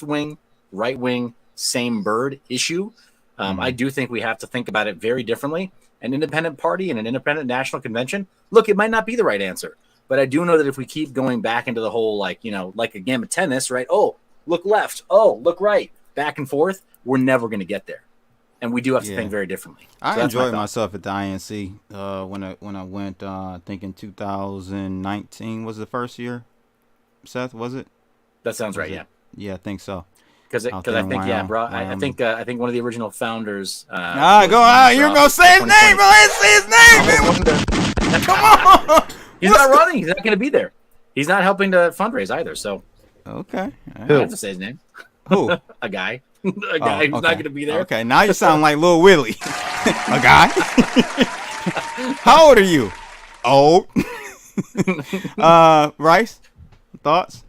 wing, right wing, same bird issue. I do think we have to think about it very differently. An independent party and an independent national convention, look, it might not be the right answer, but I do know that if we keep going back into the whole, like a game of tennis, right? Oh, look left. Oh, look right. Back and forth. We're never going to get there. And we do have to think very differently. I enjoyed myself at the INC when I went, I think in 2019 was the first year. Seth, was it? That sounds right, yeah. Yeah, I think so. Because I think, yeah, bro. I think one of the original founders. You're gonna say his name, bro. Let's say his name, man. Come on. He's not running. He's not going to be there. He's not helping to fundraise either. So. Okay. I have to say his name. Who? A guy. A guy who's not going to be there. Okay. Now you sound like Lil Willie. A guy. How old are you? Old. Rice. Thoughts?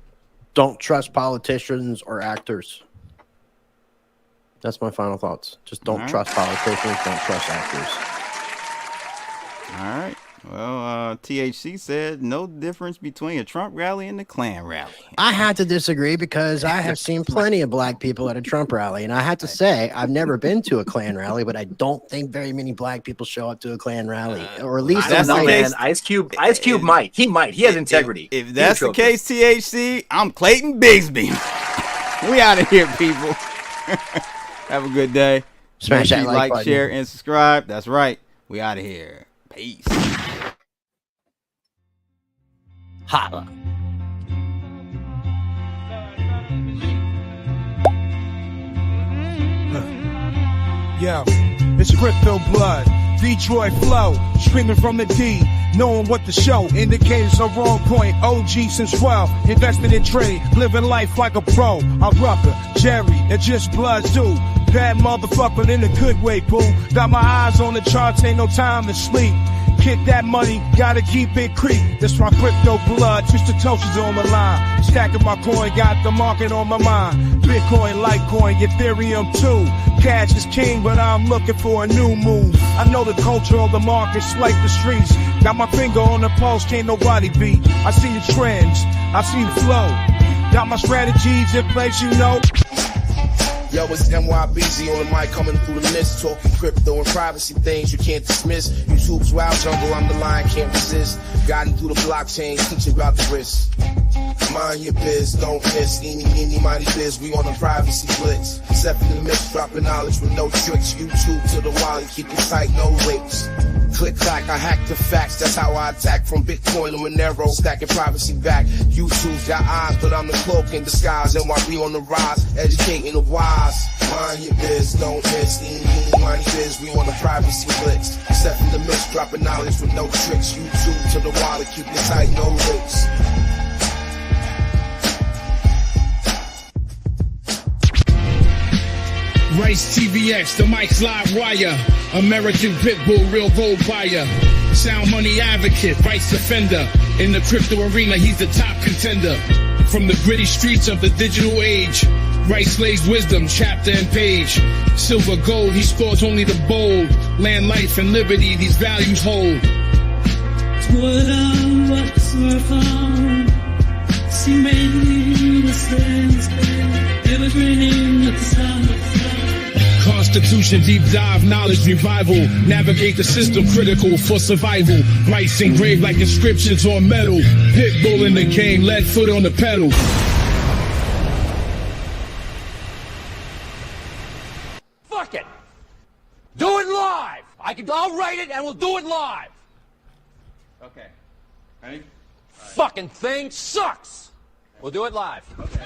Don't trust politicians or actors. That's my final thoughts. Just don't trust politicians. Don't trust actors. All right. Well, THC said no difference between a Trump rally and the Klan rally. I had to disagree because I have seen plenty of black people at a Trump rally. And I have to say, I've never been to a Klan rally, but I don't think very many black people show up to a Klan rally. Or at least that's the case. Ice Cube might. He might. He has integrity. If that's the case, THC, I'm Clayton Bigsby. We out of here, people. Have a good day. Smash that like, button. Share, and subscribe. That's right. We out of here. Peace. Holla. Yo, it's CryptoBlood, Detroit flow, screaming from the D, knowing what to show, indicators are wrong point, OG since 12, invested in trade, living life like a pro, I'm Rucker, Jerry, and just blood too, bad motherfucker in a good way, boo, got my eyes on the charts, ain't no time to sleep. Kick that money, gotta keep it creep. That's my CryptoBlood, Twisted Toasters on the line. Stacking my coin, got the market on my mind. Bitcoin, Litecoin, Ethereum too. Cash is king, but I'm looking for a new move. I know the culture of the markets like the streets. Got my finger on the pulse, can't nobody beat. I see the trends, I see the flow. Got my strategies in place, you know. Yo, it's NYBZ on the mic, coming through the mist, talking crypto and privacy things you can't dismiss. YouTube's wild jungle, I'm the lion, can't resist. Guiding through the blockchain, teaching about the risk. Mind your biz, don't miss. Eeny, meeny, miny biz, we on the privacy blitz. Except in the mix, dropping knowledge with no tricks. YouTube to the wallet, keep it tight, no links. Click clack, I hack the facts, that's how I attack. From Bitcoin to Monero, stacking privacy back. YouTube's got eyes, but I'm the cloak in disguise. NYB on the rise, educating the wise. Mind your biz, don't miss. Eeny, meeny, miny biz, we on the privacy blitz. Except in the mix, dropping knowledge with no tricks. YouTube to the wallet, keep it tight, no links. RiceTVx, the Mike's live wire. American Pitbull, real gold buyer. Sound money advocate, vice defender. In the crypto arena, he's the top contender. From the gritty streets of the digital age, Rice lays wisdom, chapter and page. Silver, gold, he scores only the bold. Land, life, and liberty, these values hold. Constitution, deep dive, knowledge revival. Navigate the system, critical for survival. Rice engraved like inscriptions on metal. Pitbull in the game, lead foot on the pedal. Fuck it. Do it live. I'll write it and we'll do it live. Okay. Ready? Fucking thing sucks. We'll do it live. Okay.